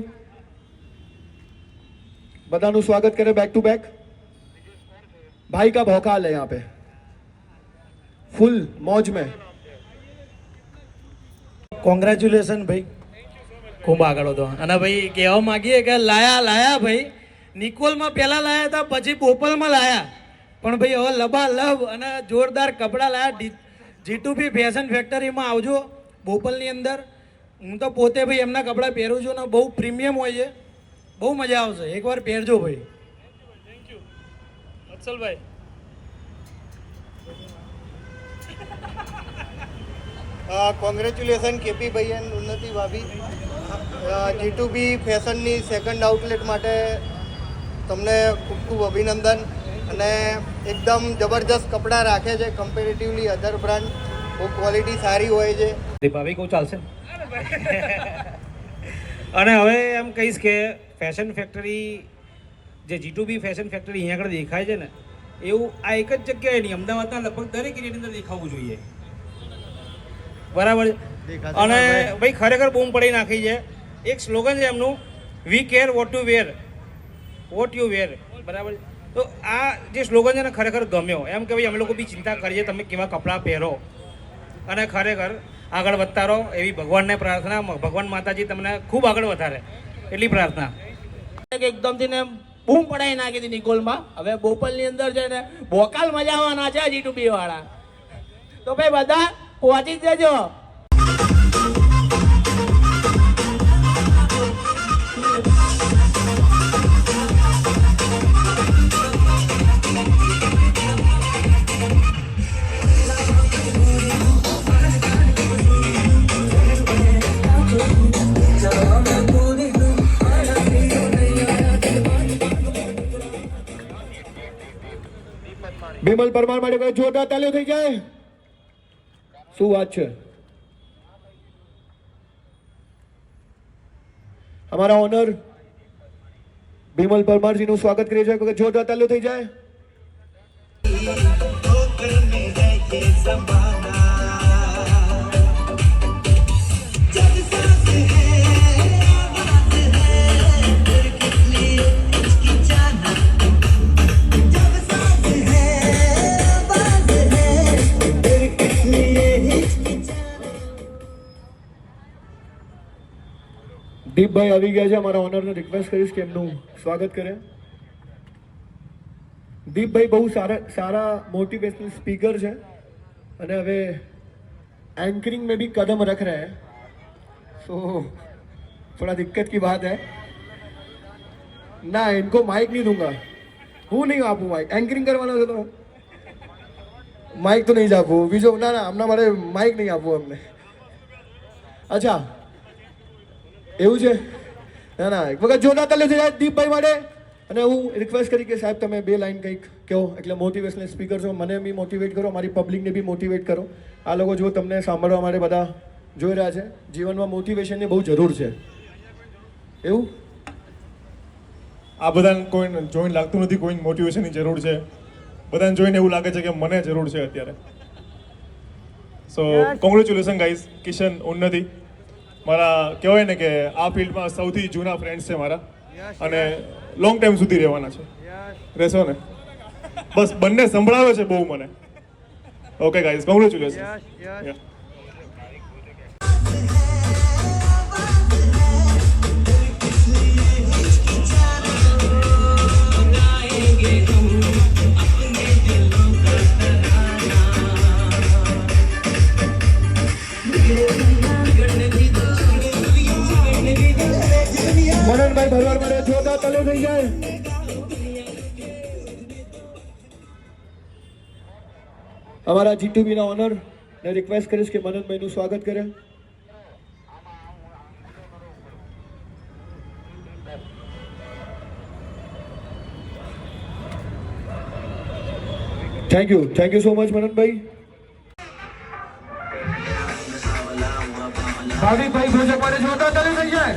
બધાનું સ્વાગત કરે बैक टू बैक भाई का भौकाल है यहाँ पे फुल मौज में કોંગ્રેચ્યુલેશન ભાઈ, ખૂબ આગળ હતો. અને ભાઈ કહેવા માંગીએ કે લાયા ભાઈ, નિકોલમાં પહેલા લાયા હતા, પછી બોપલમાં લાયા, પણ ભાઈ હવે લબાલબ અને જોરદાર કપડાં લાયા. G2B ફેશન ફેક્ટરીમાં આવજો બોપલની અંદર. હું તો પોતે ભાઈ એમના કપડાં પહેરું છું ને બહુ પ્રીમિયમ હોય છે, બહુ મજા આવશે, એકવાર પહેરજો ભાઈ. થેન્ક યુ અફસલભાઈ. કોંગ્રેચ્યુલેશન કેપી ભાઈ એન્ડ ઉન્નતિ ભાભી. G2B ફેશનની સેકન્ડ આઉટલેટ માટે તમને ખૂબ ખૂબ અભિનંદન. અને એકદમ જબરજસ્ત કપડાં રાખે છે કમ્પેરેટિવલી અધર બ્રાન્ડ, બહુ ક્વોલિટી સારી હોય છે. ભાભી કહું ચાલશે? અને હવે એમ કહીશ કે ફેશન ફેક્ટરી જે G2B ફેશન ફેક્ટરી અહીંયા આગળ દેખાય છે ને, એવું આ એક જ જગ્યાએ નહીં, અમદાવાદના લગભગ દરેક એરિયાની અંદર દેખાવું જોઈએ. બરાબર. અને ભાઈ ખરેખર બૂમ પડી નાખી છે. એક સ્લોગન છે એમનું, વી કેર વોટ યુ વેર. બરાબર. તો આ જે સ્લોગન છે ને ખરેખર ગમ્યો. એમ કે ભાઈ અમે લોકો બી ચિંતા કરીએ તમે કેવા કપડાં પહેરો, અને ખરેખર આગળ વધતા રહો એવી ભગવાનને પ્રાર્થના. ભગવાન માતાજી તમને ખૂબ આગળ વધારે એટલી પ્રાર્થના. એકદમથી ને બૂમ પડાવી નાખી હતી નિકોલમાં. હવે બોપલની અંદર છે ને ભોકાલ મજા આવવાના છે G2B વાળા. તો ભાઈ બધા પહોંચી જજો. बिमल परमार માટે કોઈ જોરદાર તાલીઓ થઈ જાય. શું વાત છે. हमारा ऑनर बिमल परमार जी નું સ્વાગત કરીએ છીએ. કોઈ જોરદાર તાલીઓ થઈ જાય. દીપ ભાઈ આવી ગયા છે. અમારા ઓનરને રિક્વેસ્ટ કરીશ કે એમનું સ્વાગત કરે. દીપ ભાઈ બહુ સારા मोटिवेशनल स्पीकर છે અને હવે एंकरिंग में भी कदम रख रहे हैं, सो थोड़ा दिक्कत की बात है ना. इनको माइक नहीं दूंगा, હું નહીં આપું માઇક. એન્કરિંગ કરવાનો છે તો માઇક તો નહીં જ આપું. બીજો ના હમણાં મારે માઇક નહીં આપવું એમને. અચ્છા એવું છે. ના એક વખત જોરદાર તાલીઓ થઈ જાય દીપભાઈ માટે. અને હું રિક્વેસ્ટ કરી કે સાહેબ તમે 2 લાઈન કંઈક કહો. એટલે મોટિવેશનલ સ્પીકર છો, મને બી મોટિવેટ કરો, મારી પબ્લિકને બી મોટિવેટ કરો. આ લોકો જો તમને સાંભળવા માટે બધા જોઈ રહ્યા છે, જીવનમાં મોટિવેશનની બહુ જરૂર છે. એવું આ બધાને કોઈ જોઈને લાગતું નથી કોઈ મોટિવેશનની જરૂર છે. બધાને જોઈને એવું લાગે છે કે મને જરૂર છે અત્યારે. સો કોંગ્રેચ્યુલેશન ગાઈઝ. કિશન, ઉન્નતિ મારા કહેવાય ને કે આ ફિલ્ડમાં સૌથી જૂના ફ્રેન્ડ્સ છે મારા, અને લોંગ ટાઈમ સુધી રહેવાના છે. રહેશો ને? બસ બંને સંભળાવે છે બહુ મને. Okay guys, congratulation. મનનભાઈ ભરવાડ માટે જોરદાર તાલીઓ થઈ જાય. અમારા G2B ના ઓનર ને રિક્વેસ્ટ કરીશ કે મનનભાઈનું સ્વાગત કરે. થેન્ક યુ સો મચ મનનભાઈ. ભાવિકભાઈ ભોજક માટે જોરદાર તાળી થઈ જાય.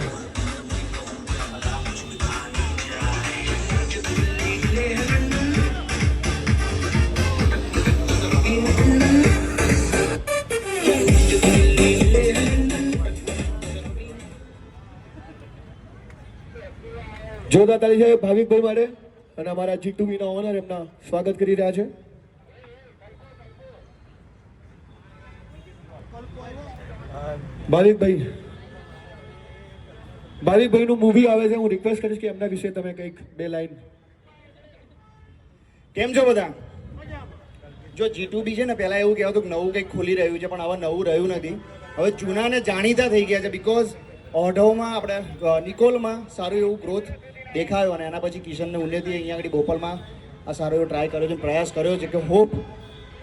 જોરદાર તાળી છે ભાવિકભાઈ માટે અને અમારા G2B ના ઓનર એમના સ્વાગત કરી રહ્યા છે. ભાવિકભાઈનું મૂવી આવે છે. હું રિક્વેસ્ટ કરીશ કે એમના વિશે તમે કંઈક 2 લાઈન. કેમ છો બધા? જો G2B છે ને, પહેલા એવું કહેવાતું કે નવું કંઈક ખોલી રહ્યું છે, પણ હવે નવું રહ્યું નથી. હવે જૂનાને જાણીતા થઈ ગયા છે. બીકોઝ ઓઢવમાં આપણે નિકોલમાં સારું એવું ગ્રોથ દેખાયો અને એના પછી કિશનને ઉન્નતિ અહીંયા આગળ બોપલમાં આ સારો એવો ટ્રાય કર્યો છે, પ્રયાસ કર્યો છે કે હોપ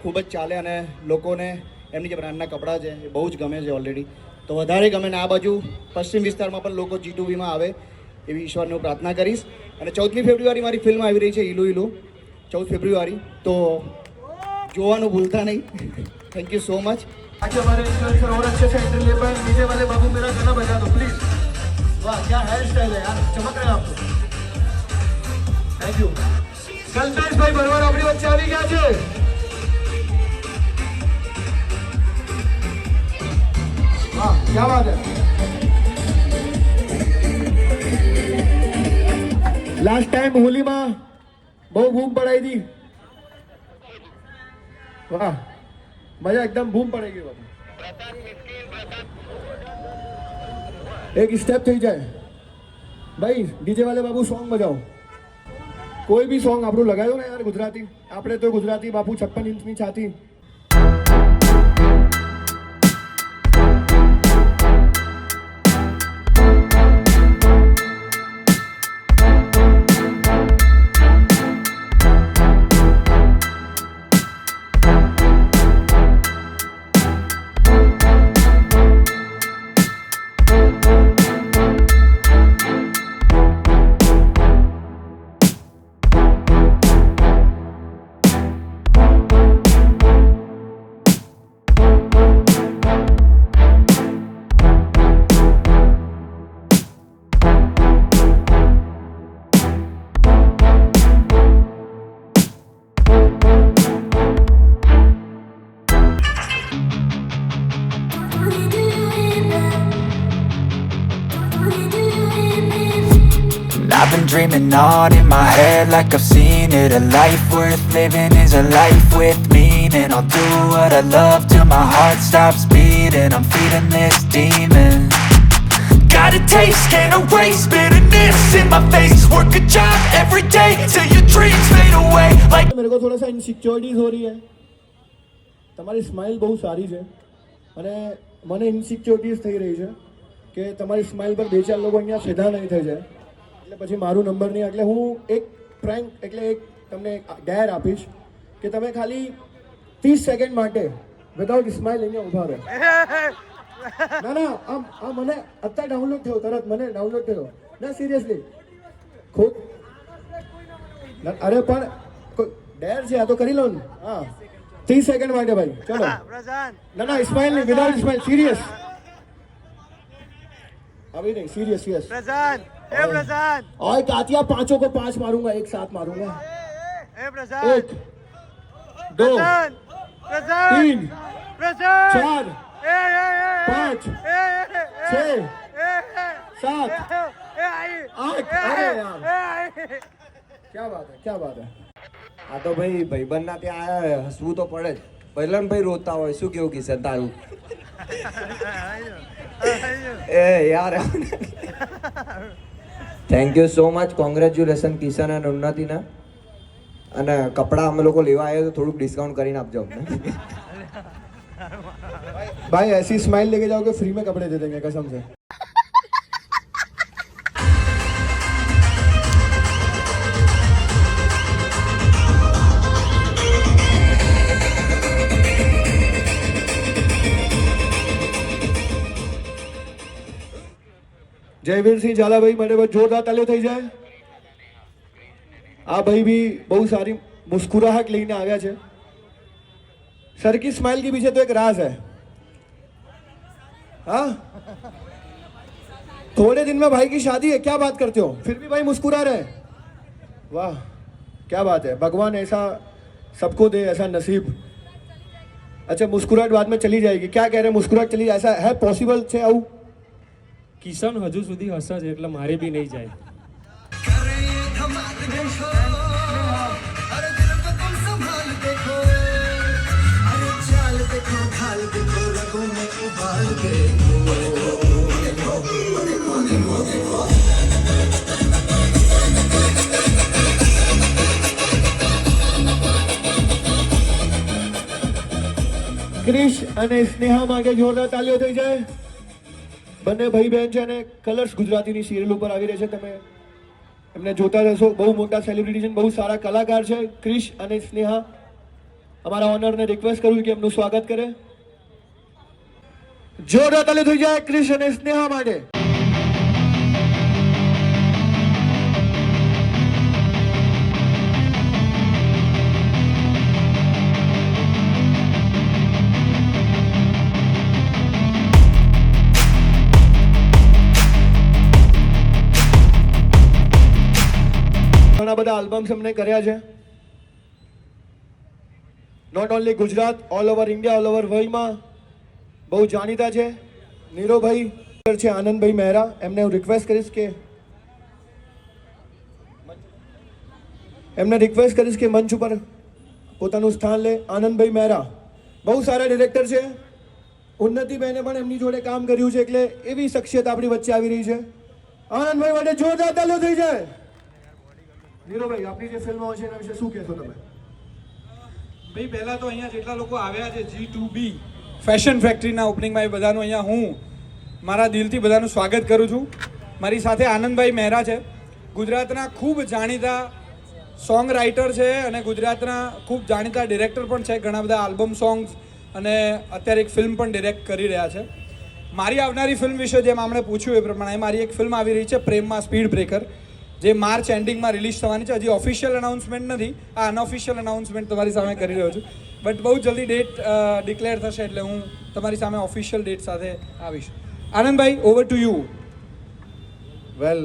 ખૂબ જ ચાલે અને લોકોને એમની જે બ્રાન્ડના કપડાં છે એ બહુ જ ગમે છે ઓલરેડી. તો વધારે ગમે ને આ બાજુ પશ્ચિમ વિસ્તારમાં પણ લોકો G2Bમાં આવે એવી ઈશ્વરને હું પ્રાર્થના કરીશ. અને 14મી ફેબ્રુઆરી મારી ફિલ્મ આવી રહી છે ઈલુ ઈલુ, 14 ફેબ્રુઆરી. તો જોવાનું ભૂલતા નહીં. Thank you so much. आज हमारे इन्फ्लुएंसर और अच्छे से एंट्री ले पाए. नीचे वाले बाबू मेरा गाना बजा दो प्लीज. वाह क्या हेयर स्टाइल है यार, चमक रहे हैं आप. Thank you. કલ્પેશભાઈ બરવાર આપણી વચ્ચે આવી ગયા છે. વાહ क्या बात है. लास्ट टाइम होली में बहुत बूम पड़ाई थी. वाह मजा एकदम बूम पड़ेगी बाबू. एक स्टेप થઈ જાય ભાઈ. ડીજે વાલે બાબુ સોંગ બજાવો. કોઈ બી સોંગ આપણું લગાવ્યો ને યાર ગુજરાતી. આપણે તો ગુજરાતી બાપુ 56 ઇંચની છાતી. I've been dreaming on in my head like I've seen it. A life worth living is a life with meaning. I'll do what I love till my heart stops beating. I'm feeding this demon. Got a taste, can't erase bitterness in my face. Work a job every day till your dreams fade away. Like मेरे को थोड़ा सा इनसिक्योरिटीज हो रही है. તમારી સ્માઇલ બહુ સારી છે અને મને ઇનસિક્યોરિટીઝ થઈ રહી છે કે તમારી સ્માઇલ પર 2-4 લોકો અહીંયા સીધા નહીં થઈ જાય. એટલે પછી મારું નંબર નહીં. એટલે હું એક પ્રેન્ક એટલે એક તમને ડેર આપીશ કે તમે ખાલી 30 સેકન્ડ માટે વિધાઉટ સ્માઇલ અહીંયા ઊભા રહો. ના ના આ મને અત્યારે ડાઉનલોડ થયો, તરત મને ડાઉનલોડ થયો. ના સિરિયસલી ખૂબ. અરે પણ ડેર છે આ તો કરી લો ને. હા 30 સેકન્ડ માટે ભાઈ. ચલો ના ના સ્માઇલ નહીં, વિધાઉટ स्माइल. सीरियस अभी नहीं, सीरियस यस. प्रशांत ए प्रशांत. और कातिया 5 को 5 मारूंगा, एक साथ मारूंगा. ए प्रशांत 1 2 3 4 5 6 7 8. अरे यार क्या बात है, क्या बात है. આ તો ભાઈ ભાઈબંધના ત્યાં આયા હસવું તો પડે જ. પહેલા ભાઈ રોતા હોય શું કેવું કિશન તારું? એ યાર thank you so much. Congratulation Kishan અને ઉન્નતિના. અને કપડાં અમે લોકો લેવા આવ્યા તો થોડુંક ડિસ્કાઉન્ટ કરીને આપજો અમને. भाई ऐसी स्माइल लेके जाओगे फ्री में कपड़े दे देंगे कसम से. जयवीर सिंह झाला भाई માટે જોરદાર તાલીઓ થઈ જાય. આ ભાઈ भी बहुत सारी मुस्कुराहट लेने आ गया છે. सर की स्माइल के पीछे तो एक राज है. हाँ थोड़े दिन में भाई की शादी है, क्या बात करते हो, फिर भी भाई मुस्कुरा रहे हैं। वाह क्या बात है, भगवान ऐसा सबको दे, ऐसा नसीब। अच्छा मुस्कुराहट बाद में चली जाएगी, क्या कह रहे हैं, मुस्कुराहट चली जाए, ऐसा है पॉसिबल છે આવું? કિશન હજુ સુધી હસે છે એટલે મારે બી નહીં જાય. ક્રિશ અને સ્નેહા માટે જોરદાર તાલીઓ થઈ જાય. બંને ભાઈ બહેન છે અને કલર્સ ગુજરાતીની સિરિયલ ઉપર આવી રહે છે, તમે એમને જોતા રહેશો. બહુ મોટા સેલિબ્રિટી છે, બહુ સારા કલાકાર છે ક્રિશ અને સ્નેહા. અમારા ઓનરને રિક્વેસ્ટ કરું કે એમનું સ્વાગત કરે. જોરદાર તાલીઓ થઈ જાય ક્રિશ અને સ્નેહા માટે. ઘણા બધા આલ્બમ્સ એમને કર્યા છે, not only Gujarat, all over India, all over વર્લ્ડમાં બહુ જાણીતા છે. નીરોભાઈ છે આનંદભાઈ મહેરા, એમને હું રિક્વેસ્ટ કરીશ કે મંચ ઉપર પોતાનું સ્થાન લે. આનંદભાઈ મહેરા બહુ સારા ડિરેક્ટર છે, ઉન્નતિબેને પણ એમની જોડે કામ કર્યું છે, એટલે એવી શખ્સિયત આપણી વચ્ચે આવી રહી છે. આનંદભાઈ માટે જોરદાર તાલીઓ થઈ જાય. નીરોભાઈ આપની જે ફિલ્મો છે એના વિશે શું કહેશો તમે? ભાઈ પહેલાં તો અહીંયા જેટલા લોકો આવ્યા છે G2B ફેશન ફેક્ટરીના ઓપનિંગમાં, એ બધાનું અહીંયા હું મારા દિલથી બધાનું સ્વાગત કરું છું. મારી સાથે આનંદભાઈ મહેરા છે, ગુજરાતના ખૂબ જાણીતા સોંગ રાઇટર છે અને ગુજરાતના ખૂબ જાણીતા ડિરેક્ટર પણ છે. ઘણા બધા આલ્બમ સોંગ્સ અને અત્યારે એક ફિલ્મ પણ ડિરેક્ટ કરી રહ્યા છે. મારી આવનારી ફિલ્મ વિશે જેમ આપણે પૂછ્યું એ પ્રમાણે મારી એક ફિલ્મ આવી રહી છે પ્રેમમાં સ્પીડ બ્રેકર, જે માર્ચ એન્ડિંગમાં રિલીઝ થવાની છે. હજી ઓફિશિયલ અનાઉન્સમેન્ટ નથી, આ અનઓફિશિયલ અનાઉન્સમેન્ટ તમારી સામે કરી રહ્યો છું, બટ બહુ જલ્દી ડેટ ડિક્લેર થશે એટલે હું તમારી સામે ઓફિશિયલ ડેટ સાથે આવીશ. Anandbhai over to you. વેલ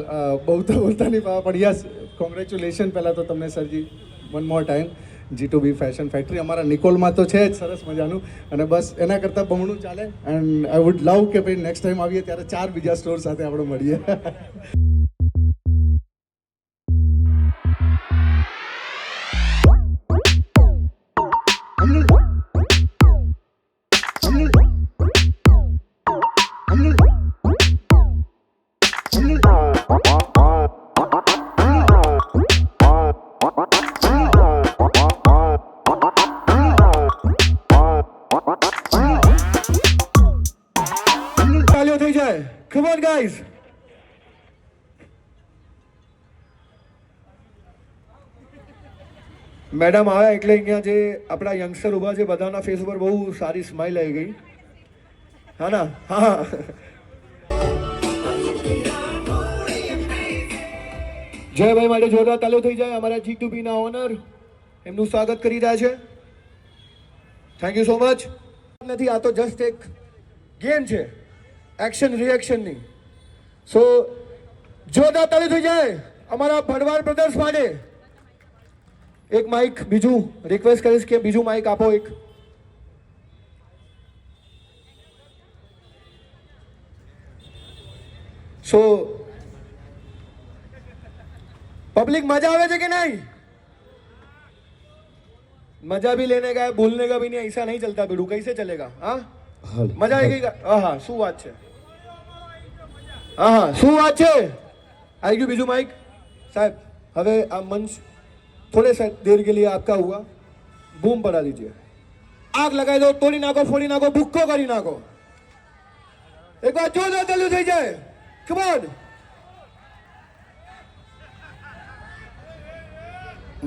બહુ તો બોલતા નહીં પણ યસ કોંગ્રેચ્યુલેશન પહેલાં તો તમને સરજી one more time. G2B fashion factory અમારા નિકોલમાં તો છે જ સરસ મજાનું, અને બસ એના કરતાં બમણું ચાલે. એન્ડ આઈ વુડ લવ કે ભાઈ નેક્સ્ટ ટાઈમ આવીએ ત્યારે 4 બીજા સ્ટોર સાથે આપણે મળીએ. તાલીઓ થઈ જાય. Come on guys. મેડમ આવ્યા એટલે અહીંયા જે આપણા યંગસ્ટર ઊભા છે બધાના ફેસ ઉપર બહુ સારી સ્માઇલ આવી ગઈ. હા ના? હા જયભાઈ માટે જોરદાર તાલીઓ થઈ જાય. અમારા G2B ના ઓનર એમનું સ્વાગત કરી રહ્યા છે. Thank you so much. નથી, આ તો જસ્ટ એક ગેમ છે એક્શન રિએક્શનની. સો જોરદાર તાળી થઈ જાય અમારા ભડવાડ બ્રધર્સ માટે. એક માઇક બીજું રિક્વેસ્ટ કરીશ કે બીજું માઇક આપો એક. સો पब्लिक मजा आवे છે કે नहीं? मजा भी लेने का है, बोलने का भी नहीं, ऐसा नहीं चलता बेडू. कैसे चलेगा? हाँ मजा आएगी. हाँ શું વાત છે? हाँ શું વાત છે? आई गયું બીજું माइक साहब. હવે આ मंच थोड़े से देर के लिए आपका हुआ, बूम पड़ा दीजिए. आग लगाई दो, तोड़ी नाखो, फोड़ी नाखो, भुक्को કરી નાખો. એક વાર જોરદાર તાળી થઈ જાય. Come on.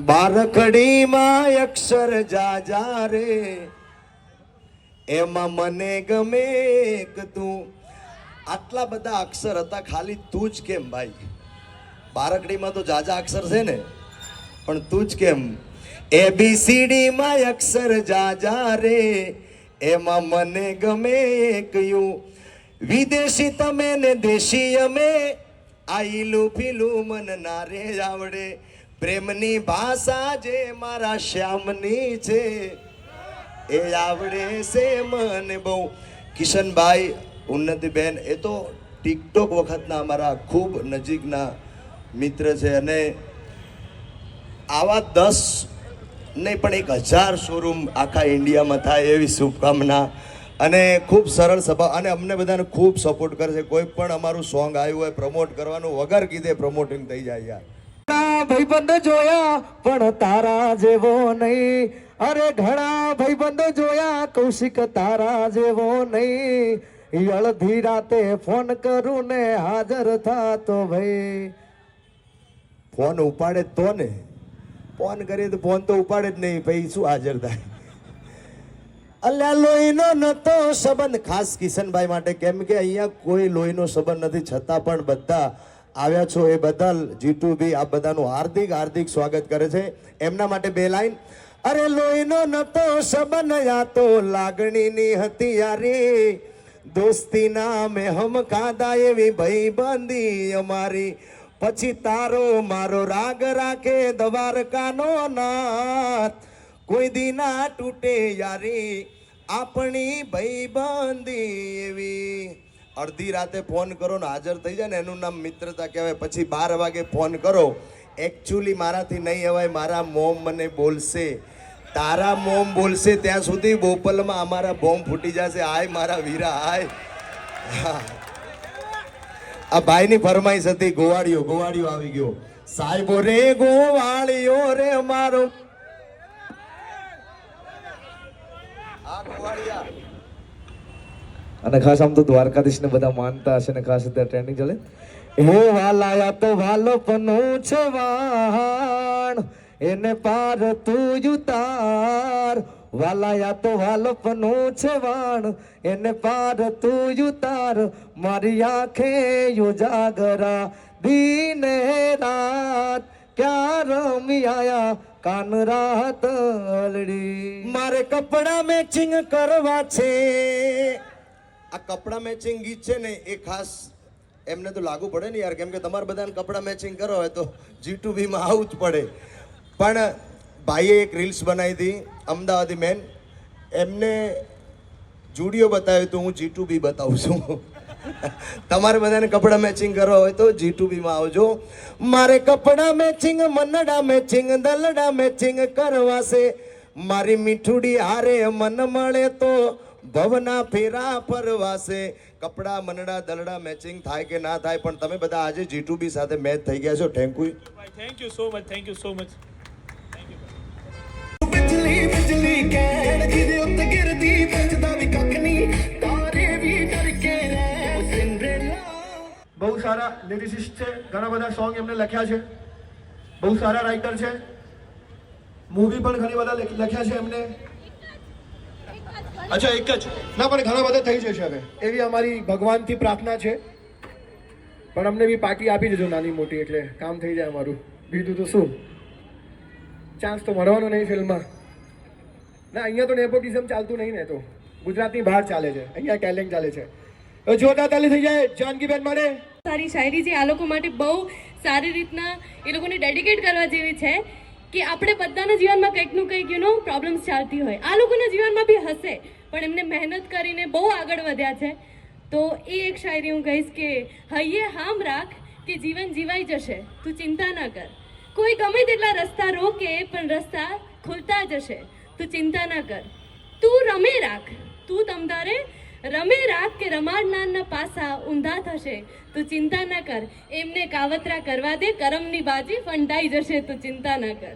બારકડીમાં અક્ષર જા રે એમાં મને ગમે એક તું. આટલા બધા અક્ષર હતા, ખાલી તું જ કેમ ભાઈ? બારકડીમાં તો જાજા અક્ષર છે ને, પણ તું જ કેમ? ABCD માં અક્ષર જા રે એમાં મને ગમે એક યુ. વિદેશી તમે ને દેશી અમે, આઈલું પીલું મન ના રે આવડે, પ્રેમની ભાષા જે મારા શ્યામની છે એ આવડે છે મને બહુ. કિશનભાઈ, ઉન્નતિબેન એ તો ટિકટોક વખતના અમારા ખૂબ નજીકના મિત્ર છે અને આવા 10 નહીં પણ 1000 શોરૂમ આખા ઇન્ડિયામાં થાય એવી શુભકામના. અને ખૂબ સરળ સભા અને અમને બધાને ખૂબ સપોર્ટ કરે છે. કોઈ પણ અમારું સોંગ આવ્યું હોય પ્રમોટ કરવાનું વગર કીધે પ્રમોટિંગ થઈ જાય યાર. ભાઈબંધ જોયા પણ તારા જેવો નહીં, અરે ઘણા ભાઈબંધો જોયા કૌશિક તારા જેવો નહીં. અડધી રાતે ફોન કરું ને હાજર થાતો ભાઈ. ફોન ઉપાડે તો ને, ફોન કરીએ તો ફોન તો ઉપાડે જ નહીં, પછી શું હાજર થાય. અલ્યા લોહીનો નતો સંબંધ, ખાસ કિશનભાઈ માટે, કેમ કે અહીંયા કોઈ લોહીનો સંબંધ નથી છતાં પણ બધા આવ્યા છો એ બદલ જીતુભી આ બધાનું હાર્દિક હાર્દિક સ્વાગત કરે છે. એમના માટે 2 લાઈન. અરે લોહીનો નતો સંબંધ, આ તો લાગણીની હતી યારી, દોસ્તીના મેં હમ ખાધા એવી ભાઈબંધી અમારી, પછી તારો મારો રાગ રાખે દ્વારકાનો નાથ, કોઈ દી ના તૂટે યારી આપણી ભાઈબંધી એવી. અડધી રાતે ફોન કરો ને હાજર થઈ જાય ને એનું નામ મિત્રતા કહેવાય. પછી 12 વાગે ફોન કરો, એકચ્યુઅલી મારાથી નહીં અવાય, મારા મોમ મને બોલશે, તારા મોમ બોલશે ત્યાં સુધી બોપલમાં અમારા બોમ્બ ફૂટી જશે. હાય મારા વીરા હાય. આ ભાઈની ફરમાઈશ હતી. ગોવાળીઓ આવી ગયો. સાહેબો રે ગોવાળીઓ રે મારો અને ખાસ આમ તો દ્વારકાધીશ ને બધા માનતા હશે ને ખાસ અત્યારે ટ્રેન્ડિંગ ચાલે. હે વાલાયા તો વાલો પનું છે વાણ, એને પાર તું ઉતાર. વાલાયા તો વાલો પનું છે વાણ, એને પાર તું ઉતાર. મારી આંખે ઉજાગરા દીને રાત, ક્યાં રમી આયા કાન રાત અલડી. મારે કપડા મેચિંગ કરવા છે. આ કપડા મેચિંગ ગીત છે ને એ ખાસ એમને તો લાગુ પડે ને યાર, કેમ કે તમારે બધાને કપડા મેચિંગ કરો હોય તો G2B માં આવવું જ પડે. પણ ભાઈએ એક રીલ્સ બનાવી હતી, અમદાવાદી મેન, એમને જુડિયો બતાવ્યું તો હું G2B બતાવું છું. તમારે બધાને કપડા મેચિંગ કરવા હોય તો G2B માં આવજો. મારે કપડા મેચિંગ, મનડા મેચિંગ, દલડા મેચિંગ કરવા છે. મારી મીઠુડી હારે મન મળે તો ભવના ફેરા ફરવાશે. કપડા મનડા દલડા મેચિંગ થાય કે ના થાય, પણ તમે બધા આજે G2B સાથે મેચ થઈ ગયા છો. Thank you so much, thank you so much. બહુ સારા લિરિસિસ્ટ છે, ઘણા બધા સોંગ એમને લખ્યા છે, બહુ સારા રાઇટર છે, મૂવી પણ ઘણી બધા લખ્યા છે એમને. અચ્છા એક જ ના, પણ ઘણા બધા થઈ જશે હવે, એવી અમારી ભગવાનથી પ્રાર્થના છે. પણ અમને બી પાર્ટી આપી દેજો નાની મોટી, એટલે કામ થઈ જાય અમારું. બીજું તો શું, ચાન્સ તો મળવાનો નહીં ફિલ્મમાં. ના અહીંયા તો નેપોટિઝમ ચાલતું નહીં ને, તો ગુજરાતની બહાર ચાલે છે, અહીંયા ટેલેન્ટ ચાલે છે. જોરદાર તાલી થઈ જાય જાનકીબેન માટે. સારી શાયરી જે આ લોકો માટે બહુ સારી રીતના એ લોકોને ડેડિકેટ કરવા જેવી છે કે આપણે બધાના જીવનમાં કંઈકનું કંઈક પ્રોબ્લેમ્સ ચાલતી હોય. આ લોકોના જીવનમાં બી હશે, પણ એમને મહેનત કરીને બહુ આગળ વધ્યા છે. તો એ એક શાયરી હું કહીશ કે હૈયે હામ રાખ કે જીવન જીવાઈ જશે, તું ચિંતા ના કર. કોઈ ગમે તેટલા રસ્તા રોકે પણ રસ્તા ખુલતા જશે, તું ચિંતા ના કર. તું રમે રાખ, તું તમતારે રમે રાખ કે રમાડનારના પાસા ઊંધા થશે, તું ચિંતા ના કર. એમને કાવતરા કરવા દે, કરમની બાજી ફંટાઈ જશે, તું ચિંતા ના કર.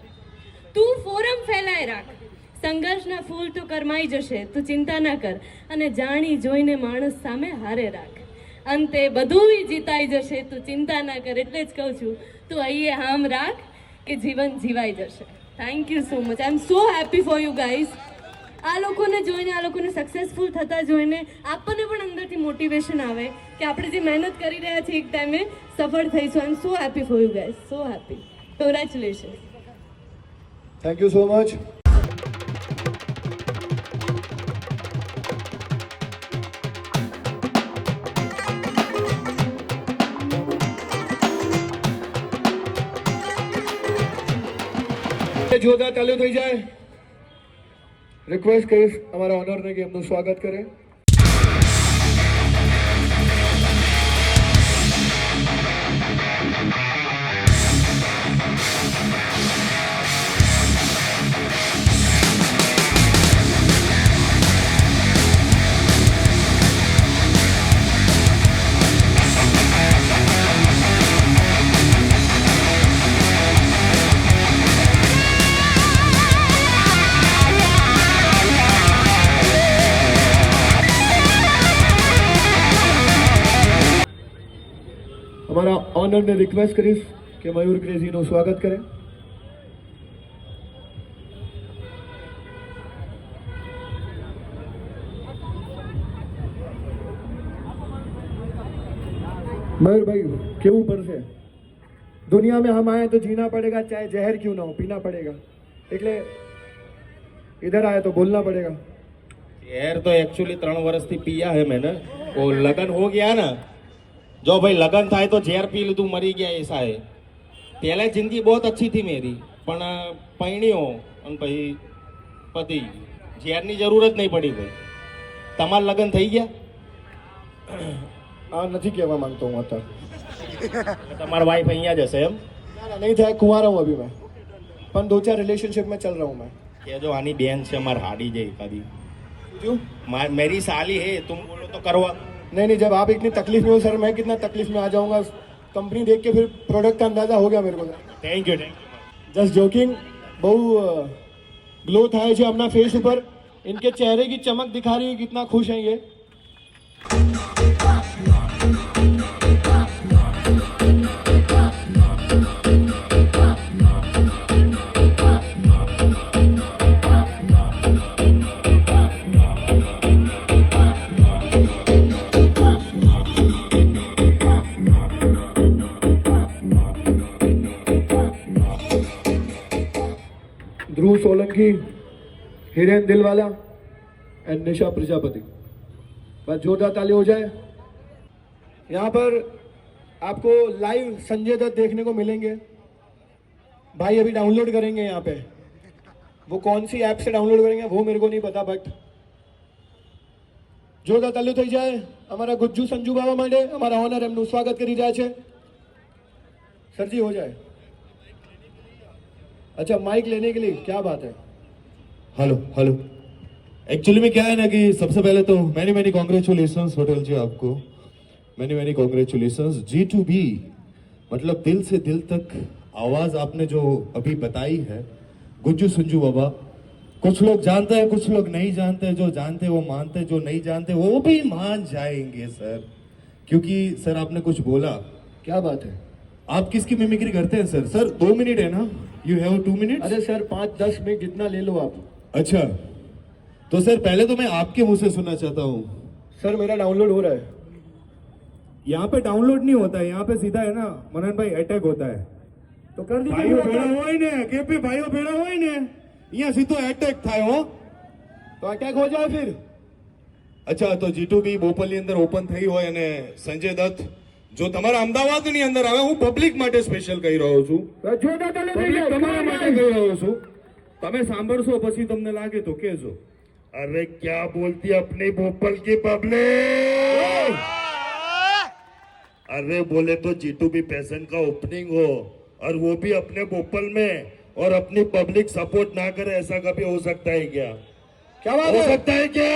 તું ફોરમ ફેલાય રાખ, સંઘર્ષના ફૂલ તો કરમાઈ જશે, તું ચિંતા ના કર. અને જાણી જોઈને માણસ સામે હારે રાખ, અંતે બધું જીતાઈ જશે, તું ચિંતા ના કર. એટલે જ કહું છું, તું અહીંયા હામ રાખ કે જીવન જીવાઈ જશે. Thank you so much. I am so happy for you guys. આ લોકોને જોઈને, આ લોકોને સક્સેસફુલ થતા જોઈને આપણને પણ અંદરથી મોટિવેશન આવે કે આપણે જે મહેનત કરી રહ્યા છીએ એક ટાઈમે સફળ થઈશું. I am so happy for you guys, so happy. Congratulation. Thank you so much. જોરદાર તાલીઓ થઈ જાય. રિક્વેસ્ટ કરીશ અમારા ઓનરને કે એમનું સ્વાગત કરે. અમારા ઓનરને રિક્વેસ્ટ કરીશ કે મયુર ક્રેઝીનું સ્વાગત કરે. मयूर भाई केवू पड़શે दुनिया में हम आए तो जीना पड़ेगा चाहे जहर क्यों ना हो पीना पड़ेगा એટલે इधर आए तो बोलना पड़ेगा. यार तो एक्चुअली 3 વર્ષથી पिया है मैंने वो लगन हो गया ना जो भाई लगन था तो जहर पी लीधું मरी गया ऐसा है. पहले जिंदगी बहुत अच्छी थी मेरी પણ પૈણ્યો અને ભાઈ પતિ ઝેરની જરૂરત નહીં પડી ભાઈ. તમારા લગન થઈ ગયા? આ નથી કહેવા માંગતો હું અત્યારે. તમારા વાઈફ અહીંયા જ હશે એમ? ના ના नहीं था कुंवारा हूँ अभी मैं પણ 2-4 रिलेशनशिप में चल रहा हूँ मैं. ये जो आनी बहन से हमारे हाड़ी जाए कभी क्यों मेरी साली है तुम बोलो तो करवा. नहीं जब आप इतनी तकलीफ में हो सर मैं कितना तकलीफ में आ जाऊंगा. कंपनी देख के फिर प्रोडक्ट का अंदाजा हो गया मेरे को. Thank you just joking. બહુ ग्लो થાય છે अपना फेस ऊपर. इनके चेहरे की चमक दिखा रही है कितना खुश हैं ये. ध्रुव सोलंकी, हिरेन दिलवाला एंड निशा प्रजापति. बस जोरदार ताली हो जाए. यहाँ पर आपको लाइव संजय दत्त देखने को मिलेंगे. भाई अभी डाउनलोड करेंगे यहाँ पे. वो कौन सी ऐप से डाउनलोड करेंगे वो मेरे को नहीं पता बट જોરદાર તાલીઓ થઈ જાય અમારા ગુજ્જુ સંજુ બાબા માટે. અમારા ઓનર એમનું સ્વાગત કરી રહ્યા છે. સરજી हो जाए. अच्छा माइक लेने के लिए क्या बात है. हेलो हेलो एक्चुअली में क्या है ना कि सबसे पहले तो मैनी कॉन्ग्रेचुलेशंस होटल जी आपको. Many congratulations. G2B मतलब दिल से दिल तक आवाज आपने जो अभी बताई है गुज्जू संजू बाबा. कुछ लोग जानते हैं कुछ लोग नहीं जानते. जो जानते वो मानते जो नहीं जानते वो भी मान जाएंगे सर. क्योंकि सर आपने कुछ बोला. क्या बात है. आप किसकी मिमिक्री करते हैं सर? सर 2 मिनट है ना. You have 2 minute. अरे सर 5-10 मिनट जितना ले लो आप. अच्छा तो सर पहले तो मैं आपके मुंह से सुनना चाहता हूँ. सर मेरा डाउनलोड हो रहा है. यहाँ पे डाउनलोड नहीं होता है. यहाँ पे सीधा है ना मनन भाई अटैक होता है. तो कर दीजिए. भाइयों भेड़ा હોય ને કેપી ભાઈઓ ભેળા હોય ને અહીંયા સીધો એટેક થાય હો. तो अटैक हो जाए फिर. अच्छा तो G2B બોપલની અંદર ઓપન થઈ હોય અને સંજય દત્ત જો તમારા અમદાવાદની અંદર આવે હું પબ્લિક માટે સ્પેશિયલ કહી રહ્યો છું. પબ્લિક તમારા માટે કહી રહ્યો છું. તમે સાંભળશો પછી તમને લાગે તો કહેજો. अरे क्या बोलती अपनी भोपाल की पब्लिक. अरे बोले तो G2B पैशन का ओपनिंग हो और वो भी अपने भोपाल में और अपनी पब्लिक सपोर्ट ना करे ऐसा कभी हो सकता है क्या? क्या बात हो सकता है क्या?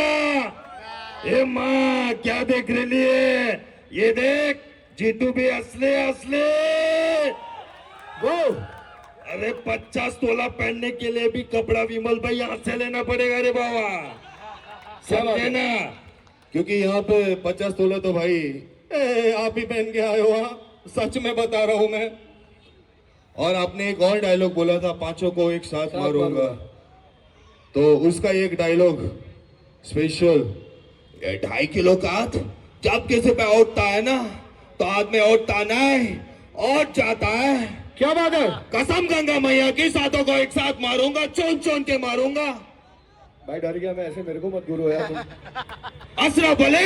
ए माँ क्या देख रही है? ये देख G2B असली असली. वो अरे 50 तोला पहनने के लिए भी कपड़ा विमल भाई यहाँ से लेना पड़ेगा रे बाबा. समझे ना. क्योंकि यहाँ पे 50 तोला तो भाई आप ही पहन के आए हो. सच में बता रहा हूँ मैं. और आपने एक और डायलॉग बोला था 5 को एक साथ मारूंगा. तो उसका एक डायलॉग स्पेशल. 2.5 किलो का हाथ जब किसी पे उठता है ना तो हाथ में उठता नहीं और जाता है. क्या बात है. कसम गंगा मैया की 7 को एक साथ मारूंगा. चोन चोन के मारूंगा. भाई डर गया मैं. ऐसे मेरे को मत गुरु यार. असरा भले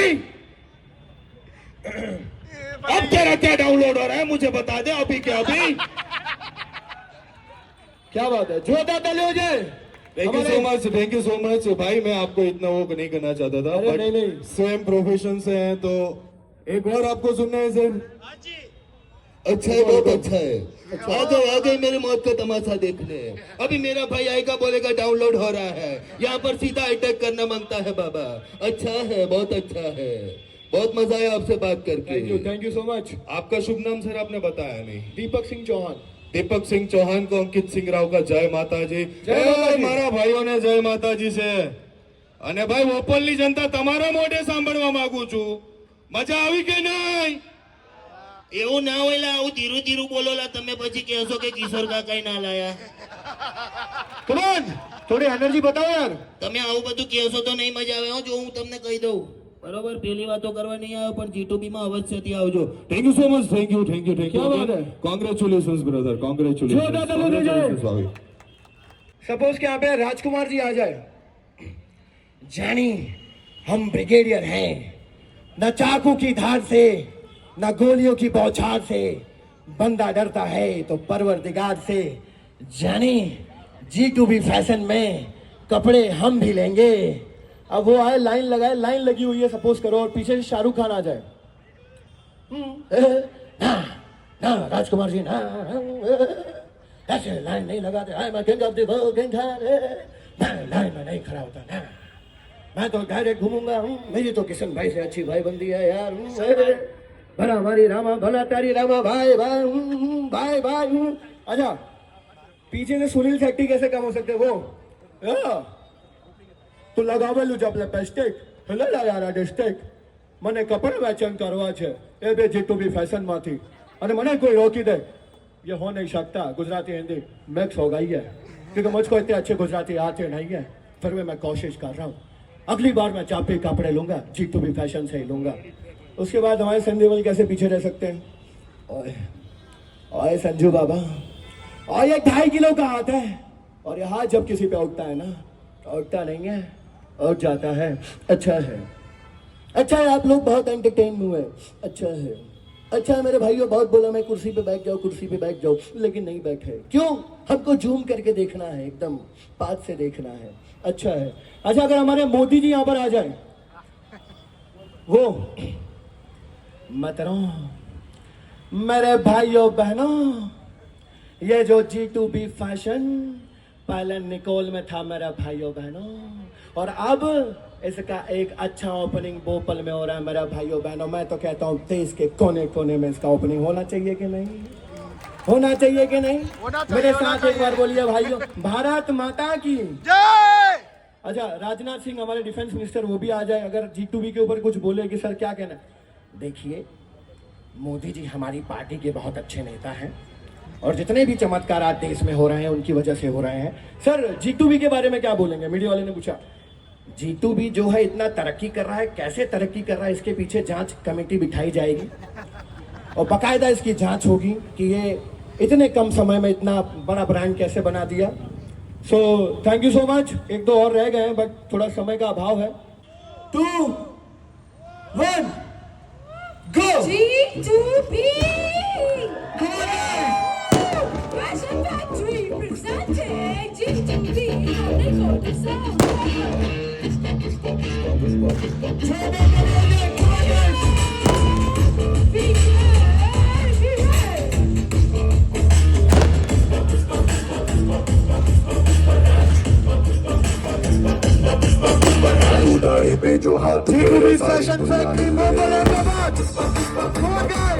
अब तेरा क्या डाउनलोड हो रहा है मुझे बता दे अभी के अभी. क्या बात है, जोरदार ताली हो जाए। थैंक यू सो मच भाई। मैं आपको इतना वो नहीं करना चाहता था, अरे but नहीं, नहीं। स्वयं प्रोफेशन से हैं तो एक और आपको सुनना है सर। अच्छा है, बहुत अच्छा है। आ गए मेरे मौत का तमाशा देखने। अभी मेरा भाई आएगा बोलेगा डाउनलोड हो रहा है, यहाँ पर सीधा अटैक करना मांगता है बाबा। अच्छा है, बहुत अच्छा है, बहुत मजा आया आपसे बात करके। Thank you so much. आपका शुभ नाम सर आपने बताया नहीं। दीपक सिंह चौहान। दीपक सिंह चौहान को अंकित सिंह राव का जय माता जी। जय माता जी। મારા ભાઈઓને જય માતાજી છે। અને ભાઈ વોપલની જનતા તમારા મોઢે સાંભળવા માંગુ છું, મજા આવી કે નહીં? એવું ના હોય, આવું ધીરું ધીરું બોલોલા, તમે પછી કહેશો કે કિશોર કાકાએ ના લાયા। કમાન, થોડી એનર્જી બતાવો યાર। તમે આવું બધું કહેશો તો નહીં મજા આવે હો। જો હું તમને કહી દઉં, બરોબર, પેલી વાતો કરવા નહીં આવ્યો, પણ G2B માં અવશ્યથી આવજો। Thank you so much, thank you क्या बात है? કોંગ્રેચ્યુલેશન્સ બ્રધર, જોરદાર તાલી हो जाए। કોંગ્રેચ્યુલેશન્સ। सपोज कि यहाँ पे राजकुमार जी आ जाए, जानी हम ब्रिगेडियर हैं, न चाकू की धार से न गोलियों की बौछार से, बंदा डरता है तो परवरदिगार से। जानी G2B फैशन में कपड़े हम भी लेंगे। अब वो आए, लाइन लगाए, लाइन लगी हुई है सपोज करो, और पीछे से शाहरुख खान आ जाए। ना ना राजकुमार जी ना, ऐसे लाइन नहीं लगाते। हाय मैं king of the world, king line में नहीं खड़ा होता ना, मैं तो डायरेक्ट घूमूंगा। मेरी तो किशन भाई से अच्छी भाई बंदी है यार। भला हमारी रामा, भला तारी रामा, भाई भाई भाई भाई। अच्छा, पीछे से सुनील शेट्टी कैसे कम हो सकते वो? તું લગાવેલું છે આપણે પેસ્ટિક, હેલે યાર આ ડિસ્ટ્રિક્ટ મને કપડા મેચિંગ કરવા છે એ બે G2B ફેશનમાંથી, અને મને કોઈ રોકી દે ये हो नहीं सकता। गुजराती हिंदी मिक्स हो गई है, क्योंकि मुझको इतने अच्छे गुजराती आते नहीं है, फिर भी मैं कोशिश कर रहा हूँ। अगली बार मैं चापी कपड़े लूंगा, G2B फैशन से ही लूंगा। उसके बाद हमारे संजीवल कैसे पीछे रह सकते हैं? ओए ओए संजू बाबा, और ये 2.5 किलो का हाथ है, और ये हाथ जब किसी पे उठता है ना, उठता नहीं है, उठ जाता है। अच्छा है, अच्छा है, आप लोग बहुत एंटरटेन हुए। अच्छा है, अच्छा है मेरे भाइयों, बहुत बोला मैं कुर्सी पे बैठ जाओ, कुर्सी पे बैठ जाओ, लेकिन नहीं बैठे। क्यों? हमको जूम करके देखना है, एकदम पास से देखना है। अच्छा है। अच्छा, अगर हमारे मोदी जी यहाँ पर आ जाए, वो मतरों मेरे भाइयों बहनों, ये जो G2B फैशन पहले निकोल में था मेरे भाइयों बहनों, और अब इसका एक अच्छा ओपनिंग भोपाल में हो रहा है मेरा भाइयों बहनों। मैं तो कहता हूँ देश के कोने कोने में इसका ओपनिंग होना चाहिए कि नहीं, होना चाहिए कि नहीं? मेरे साथ एक बार बोलिए भाइयों, भारत माता की जय। अच्छा, राजनाथ सिंह हमारे डिफेंस मिनिस्टर, वो भी आ जाए, अगर G2B के ऊपर कुछ बोले कि सर क्या कहना है। देखिए, मोदी जी हमारी पार्टी के बहुत अच्छे नेता हैं, और जितने भी चमत्कार आज देश में हो रहे हैं उनकी वजह से हो रहे हैं। सर G2B के बारे में क्या बोलेंगे? मीडिया वाले ने पूछा। G2B जो है इतना तरक्की कर रहा है, कैसे तरक्की कर रहा है, इसके पीछे जांच कमेटी बिठाई जाएगी और बाकायदा इसकी जांच होगी कि ये इतने कम समय में इतना बड़ा ब्रांड कैसे बना दिया। So thank you so much. 1-2 और रह गए हैं, बट थोड़ा समय का अभाव है। 2, 1 गो। G2B Fashion Factory presenting G2B on the Golden Sound. पे जो हाथ G2B Fashion Factory mobile Ahmedabad. Come on guys।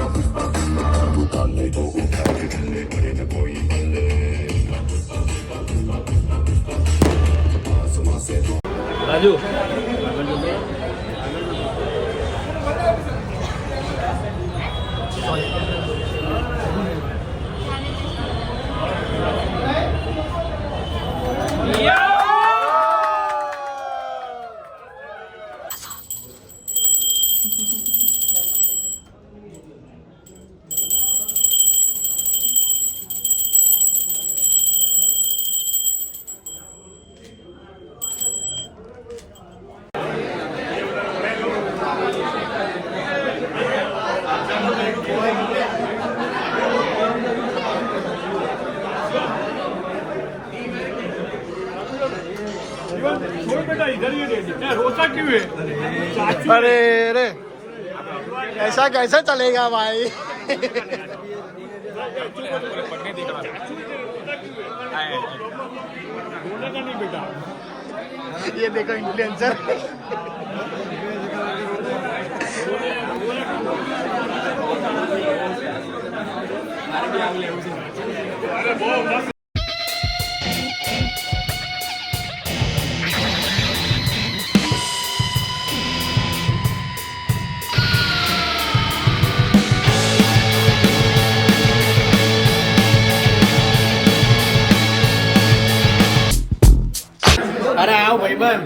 Raju रोता क्यों है? अरे अरे ऐसा कैसे चलेगा भाई? ये देखो इन्फ्लुएंसर। અરે આવ ભાઈબંધ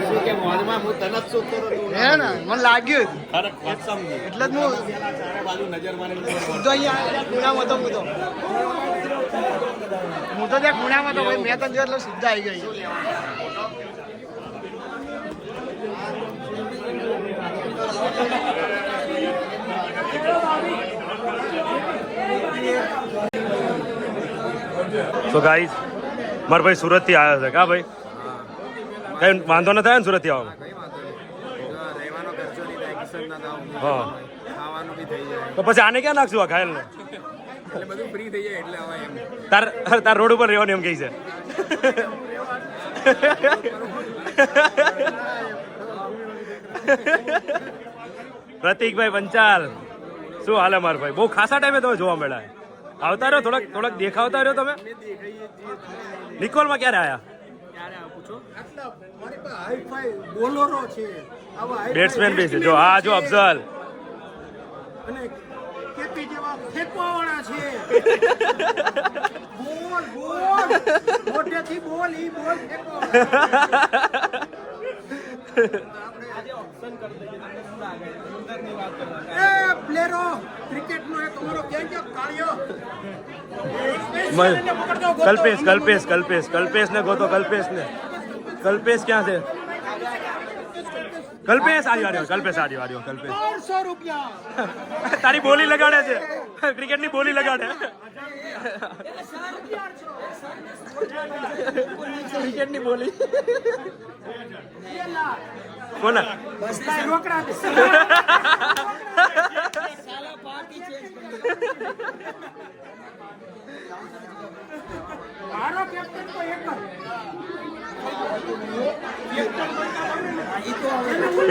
શું કે મોલમાં હું તને જ શોધતો હતો હે ને મને લાગ્યું અરે વાત સમજી એટલે જ હું ચારે બાજુ નજર મારી તો અહીંયા ખૂણામાં હતો હું તો ત્યાં ખૂણામાં તો ભાઈ મેં તને જો એટલે સીધા આવી ગઈ. સો ગાઈઝ મારા ભાઈ સુરતથી આવ્યા છે કા ભાઈ? કઈ વાંધો ન થાય ને સુરતથી આવવામાં? હા તો પછી આને ક્યાં નાખશું આ ઘાયલને? તાર રોડ ઉપર રહેવાનું એમ કહે છે. પ્રતિકભાઈ પંચાલ શું હાલે મારા ભાઈ? બહુ ખાસા ટાઈમે તમે જોવા મળ્યા. આવતા રહ્યો થોડાક દેખાવતા રહ્યો તમે. નિકોલમાં ક્યારે આવ્યા? બેટ્સમેન બી છે જો આ જો અફઝલ કલ્પેશ ને ગોતો. કલ્પેશ ક્યાં છે? કલ્પેશ આવ્યો. કલ્પેશ તારી બોલી લગાડે છે, ક્રિકેટની બોલી લગાડે. ક્રિકેટની બોલી કોના?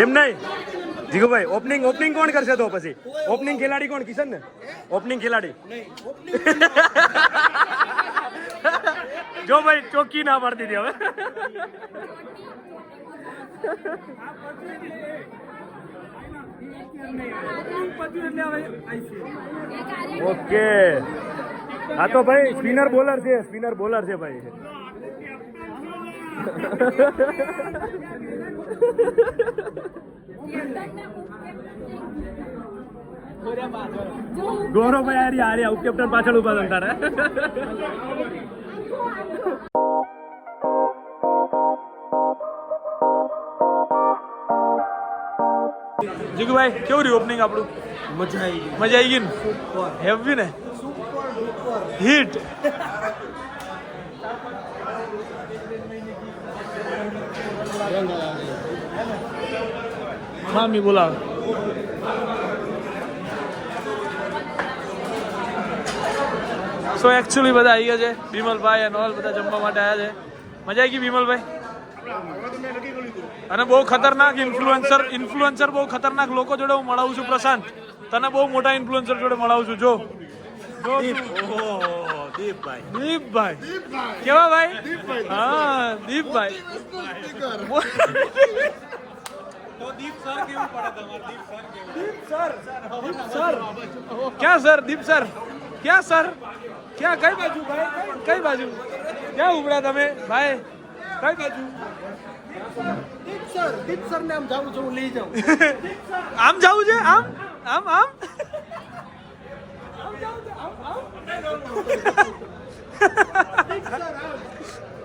એમ નહીં જીગુભાઈ, ઓપનિંગ કોણ કરશે? તો પછી ઓપનિંગ ખેલાડી કોણ? કિશન ને ઓપનિંગ ખેલાડી. જો ભાઈ ચોખ્ખી ના પાડતી હતી હવે. ઓકે હા તો ભાઈ સ્પિનર બોલર છે ભાઈ. ગૌરવભાઈ આર્યા ઉપ કેપ્ટન પાછળ ઉભા તારે. જીગુભાઈ કેવું રહ્યું ઓપનિંગ આપણું? મજા આવી ગઈ ને? હેવી ને? હિટ. મામી બોલાવ. સો એકચ્યુઅલી બધા આવી ગયા છે, બિમલભાઈ અને ઓલ બધા જમવા માટે આવ્યા છે. મજા આવી ગઈ બિમલભાઈ? અને બહુ ખતરનાક ઇન્ફ્લુએન્સર બહુ ખતરનાક લોકો જોડે હું મળાવું છું. પ્રશાંત, તને બહુ મોટા ઇન્ફ્લુએન્સર જોડે મળાવું છું. જો દીપભાઈ કેવા ભાઈ? હા દીપભાઈ. ક્યાં સર? દીપ સર ક્યાં સર? ક્યાં? કઈ બાજુ ભાઈ? કઈ બાજુ? ક્યાં ઉભરા તમે ભાઈ? કઈ બાજુ? દીપસર ને આમ જાવું છું, લઈ જાઉં. આમ જવું છે? આમ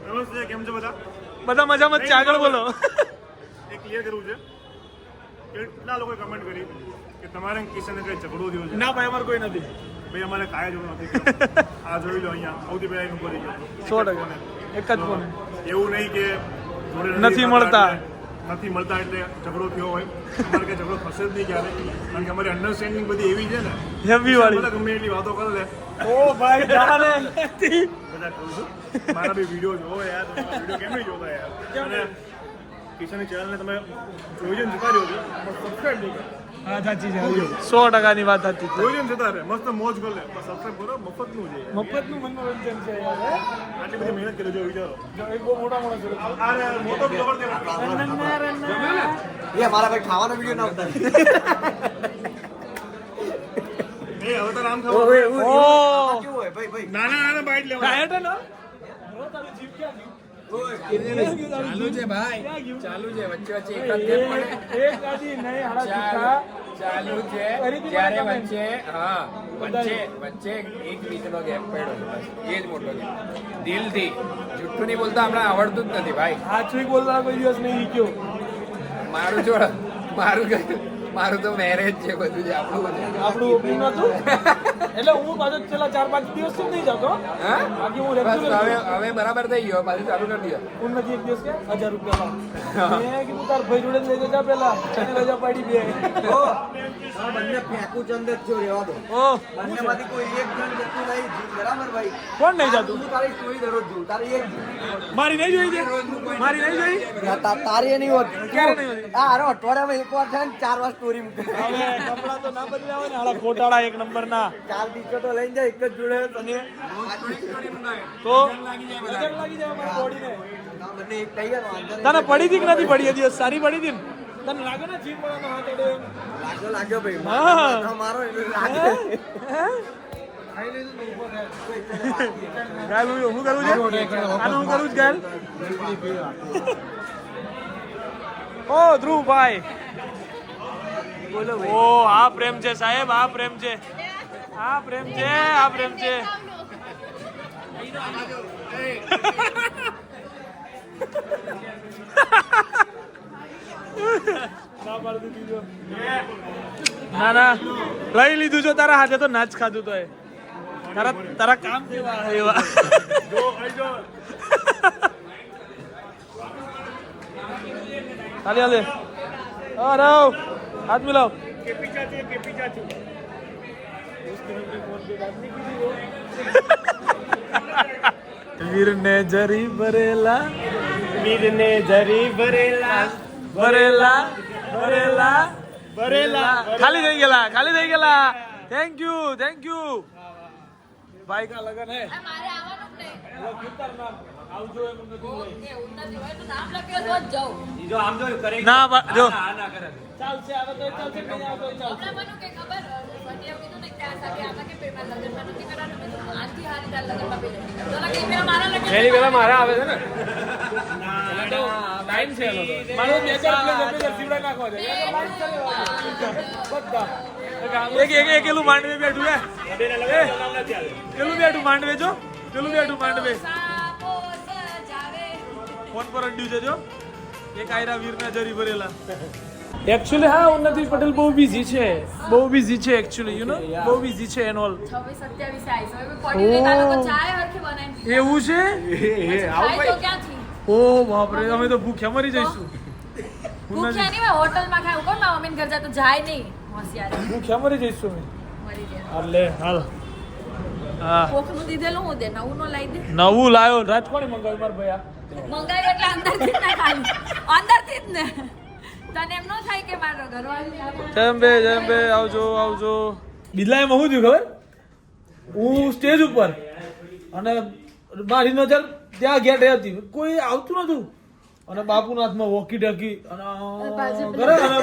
નમસ્તે, કેમ છો બધા? બધા મજામાં જ છે. આગળ બોલો. એ ક્લિયર કરવું છે. કેટલા લોકોએ કમેન્ટ કરી કે તમારે કિશને કઈ ઝઘડો થયો છે? ના ભાઈ, અમારે કોઈ નથી ભાઈ, અમારે કાંઈ જોડો નથી. આ જોઈ લો અહીંયા સૌથી પહેલા એનું કરી 100% એક જ ફોન. એવું નહીં કે નથી મળતા. નથી મળતા એટલે ઝઘડો થયો હોય. અમારે કે ઝઘડો થશે જ નહીં ક્યારે, કારણ કે અમારી અન્ડરસ્ટેન્ડિંગ બધી એવી છે ને હેવી વાળી. બધા ગમે એટલી વાતો કરે લે. ઓ ભાઈ જાને બધા કહું છું મારા બી વિડીયો જોવો યાર, વિડીયો કેમ નહીં જોતા યાર. અને કિશનની ચેનલને તમે જોઈ જઈને જતા રહ્યો છો પણ સબસ્ક્રાઈબ નહીં કરો. હા સાચી છે, 100%ની વાત સાચી છે. જોઈ જઈને જતા રહે, મસ્ત મોજ કરે, સબસ્ક્રાઈબ કરો, મફતનું છે યાર. મફતનું મનોરંજન છે યાર. આટલી બધી મહેનત કરી જો વિચારો. એક બહુ મોટા છે. અરે મોટો બ્લોગર છે. એ મારા ભાઈ ખાવાનો વિડીયો ના ઉતાર. એ હવે તો નામ ખાવ. ઓ કેવું હોય ભાઈ ભાઈ નાના નાના બાઈટ લેવા. ડાયટ નો તારું જીવ ક્યાં ગયું? ચાલુ છે ભાઈ, ચાલુ છે, વચ્ચે વચ્ચે એક જ gap પડે. એક ગાડી નહીં હાડા ચૂકા. ચાલુ છે, જ્યારે વચ્ચે હા વચ્ચે એક વીકનો ગેપ પડ્યો છે બસ, એ જ મોટો ગેપ. દિલથી જુઠ્ઠું નહીં બોલતા હમણાં આવડતું જ નથી ભાઈ. સાચું બોલતા કોઈ દિવસ નહીં શીખ્યો. મારું તો મેરેજ છે, બધું છે આપણું ઓપનિંગ હતું એટલે હું પાછો છેલ્લા 4-5 દિવસ થી નહીં જતો. બાકી હું બસ રેગ્યુલર હવે બરાબર થઈ ગયો, પાછું ચાલુ કરી દીધો. હું નથી એક દિવસ કે 1000 રૂપિયા મેં કીધું તાર ભાઈ જોડે લઈ જજા પેલા અને રજા પાડી દે. બંને ફેંકું ચંદ જ છો રહેવા દો. બંનેમાંથી કોઈ એક જણ જતું નહીં, બરાબર ભાઈ? કોણ નહીં જતું? હું તારી સ્ટોરી દરરોજ જોઉં, તારી એક મારી નહીં જોઈ છે, મારી નહીં જોઈ. તારી એ નહીં હોત. ક્યારે નહીં હોતી? આ હારો અઠવાડિયામાં એક વાર થાય ને 4 વાર સ્ટોરી મૂકે. હવે કપડા તો ના બદલ્યા હોય ને, હાલા ખોટાડા એક નંબર ના. 4 ટી-શર્ટો લઈને જાય એક જ જોડે તને તો નજર લાગી જાય મારી બોડીને. બંને એક થઈ ગયા વાંધો તને પડી હતી કે નથી પડી? એ દિવસ સારી પડી હતી ને? તને લાગે ને જીમ વાળાનો હાથ અડ્યો એમ? લાગ્યો ભાઈ. હા. મારો એટલે લાગે. ગાલ હું કરું છે, આનું હું કરું છું ગાલ. ઓ ધ્રુવભાઈ, ઓ આ પ્રેમ છે સાહેબ, આ પ્રેમ છે, આ પ્રેમ છે, આ પ્રેમ છે. ના ના લઈ લીધું છો તારા હાથે તો નાચ ખાધું તો એ તારા કામ કેવા એવા. હાલે હાલે અરે હાથ મિલાવ. વીરને જરી ભરેલા, વીરને જરી ભરેલા ભરેલા ભરેલા ભરેલા. ખાલી થઈ ગયેલા, ખાલી થઈ ગયેલા. Thank you, thank you. ભાઈ કા લગન હે, મારે આવવાનું જ નહીં. કીર્તન નામ આવજો એમ નથી હોય. એવું નથી હોય તો નામ લખ્યો તો જ જાઉં. જો આમ જો કરે ના જો ના કરે ચાલશે, આવે તો ચાલશે, નહીં આવે તો ચાલશે. હમણાં મને કે ખબર મને કીધું ને ત્યાં સાથે આમાં કે પેલા લગ્નમાં નથી કરવાનું. મેં કીધું આનથી હારી તાર લગ્નમાં પેલે તો કે પેલા મારા લગ્ન એની પેલા મારા આવે છે ને ટાઈમ છે એનો તો. મારો 2-4 પ્લેસ સીવડા નાખવા છે બધા. એક એલું માંડવે બેઠું હે, પેલું બેઠું માંડવે જો, પેલું બેઠું માંડવે. ફોન પર અડ્યું છે જો. એક આયરા વીરના જરી ભરેલા. એકચ્યુઅલી હા ઉન્નતિ પટેલ બહુ બિઝી છે, બહુ બિઝી છે એકચ્યુઅલી, યુ નો બહુ બિઝી છે એન્ડ ઓલ. 26-27 આવીશ. હવે પડી લઈને આ લોકો ચાય હરખી બનાવી. એવું છે? ખાય તો ક્યાંથી? ઓ બાપરે, અમે તો ભૂખ્યા મરી જઈશું. ભૂખ્યા નહીં હોય, હોટલમાં ખાય. કોણ મારા મમ્મીને ઘર જાય તો જાય નહીં. હોશિયાર ભૂખ્યા મરી જઈશું અમે. મરી જાય. હાલે હાલ. હા કોકનું દીધેલું હું દે, નવું નો લાવી દે. નવું લાયો રાજકોટ મંગાવ્યું મારા ભૈયા. મંગાવ્યું એટલે અંદરથી જ ના ખાલી, અંદરથી જ ને. તને એમ ન થાય કે મારો ઘરવાળી જેમ બે આવજો આવજો. બિદલાઈમાં શું થયું ખબર? હું સ્ટેજ ઉપર અને મારી નજર ત્યાં ગેટે હતી, કોઈ આવતું નતું. અને બાપુના હાથમાં વોકી ટકી અને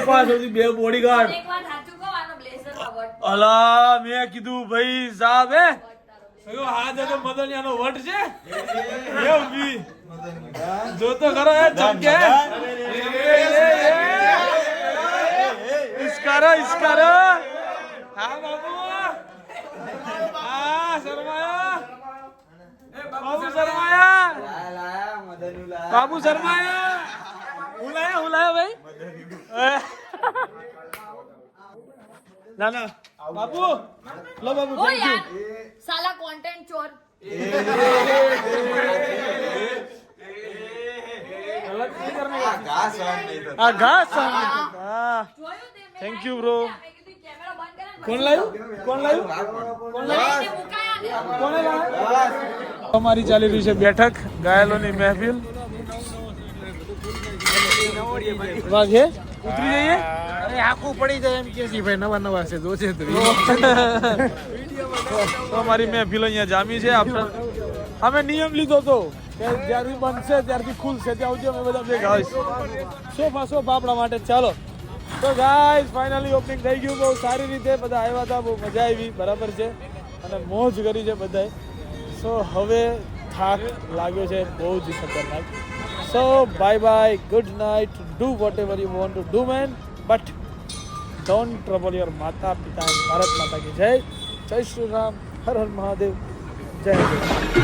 પાછળથી 2 બોડીગાર્ડ. એક વાત સાચું કહો, આનો બ્લેઝરમાં વટ. અલા મેં કીધું ભાઈ સાહેબ હે હા જતો મદનિયાનો વટ છે એવું બી જોતો ખરો હે ચમકે ઇસ્કારો ઇસ્કારો. હા બાબુ હા શર્માયા, બાબુ શર્માયા, બાબુ શર્માયા. હુલાયા ભાઈ. ના ના બાબુ લો બાબુ. ઓ યાર સાલા કોન્ટેન્ટ ચોર. ગલત करने का हाँ घास थैंक यू ब्रो कौन लायु हमारी ચાલી રહી છે બેઠક ઘાયલોની મહેફિલ વાગે ઉતરી જઈએ અરે આખું પડી જાય એમ કે ભાઈ નવા છે જોશે તો અમારી મહેફિલ અહીંયા જામી છે આપણે અમે નિયમ લીધો તો કે જ્યારથી બનશે ત્યારથી ખુલશે ત્યાં સુધી અમે બધા ભેગા હોઈશું સોફા આપણા માટે ચાલો તો ગાઈસ ફાઇનલી ઓપનિંગ થઈ ગયું બહુ સારી રીતે બધા આવ્યા હતા બહુ મજા આવી બરાબર છે અને મોજ કરી છે બધાએ સો હવે થાક લાગ્યો છે બહુ જ ખતરનાક so bye bye good night do whatever you want to do man but don't trouble your mata pita Bharat માતા કી જય જય શ્રી રામ હર હર મહાદેવ જય જય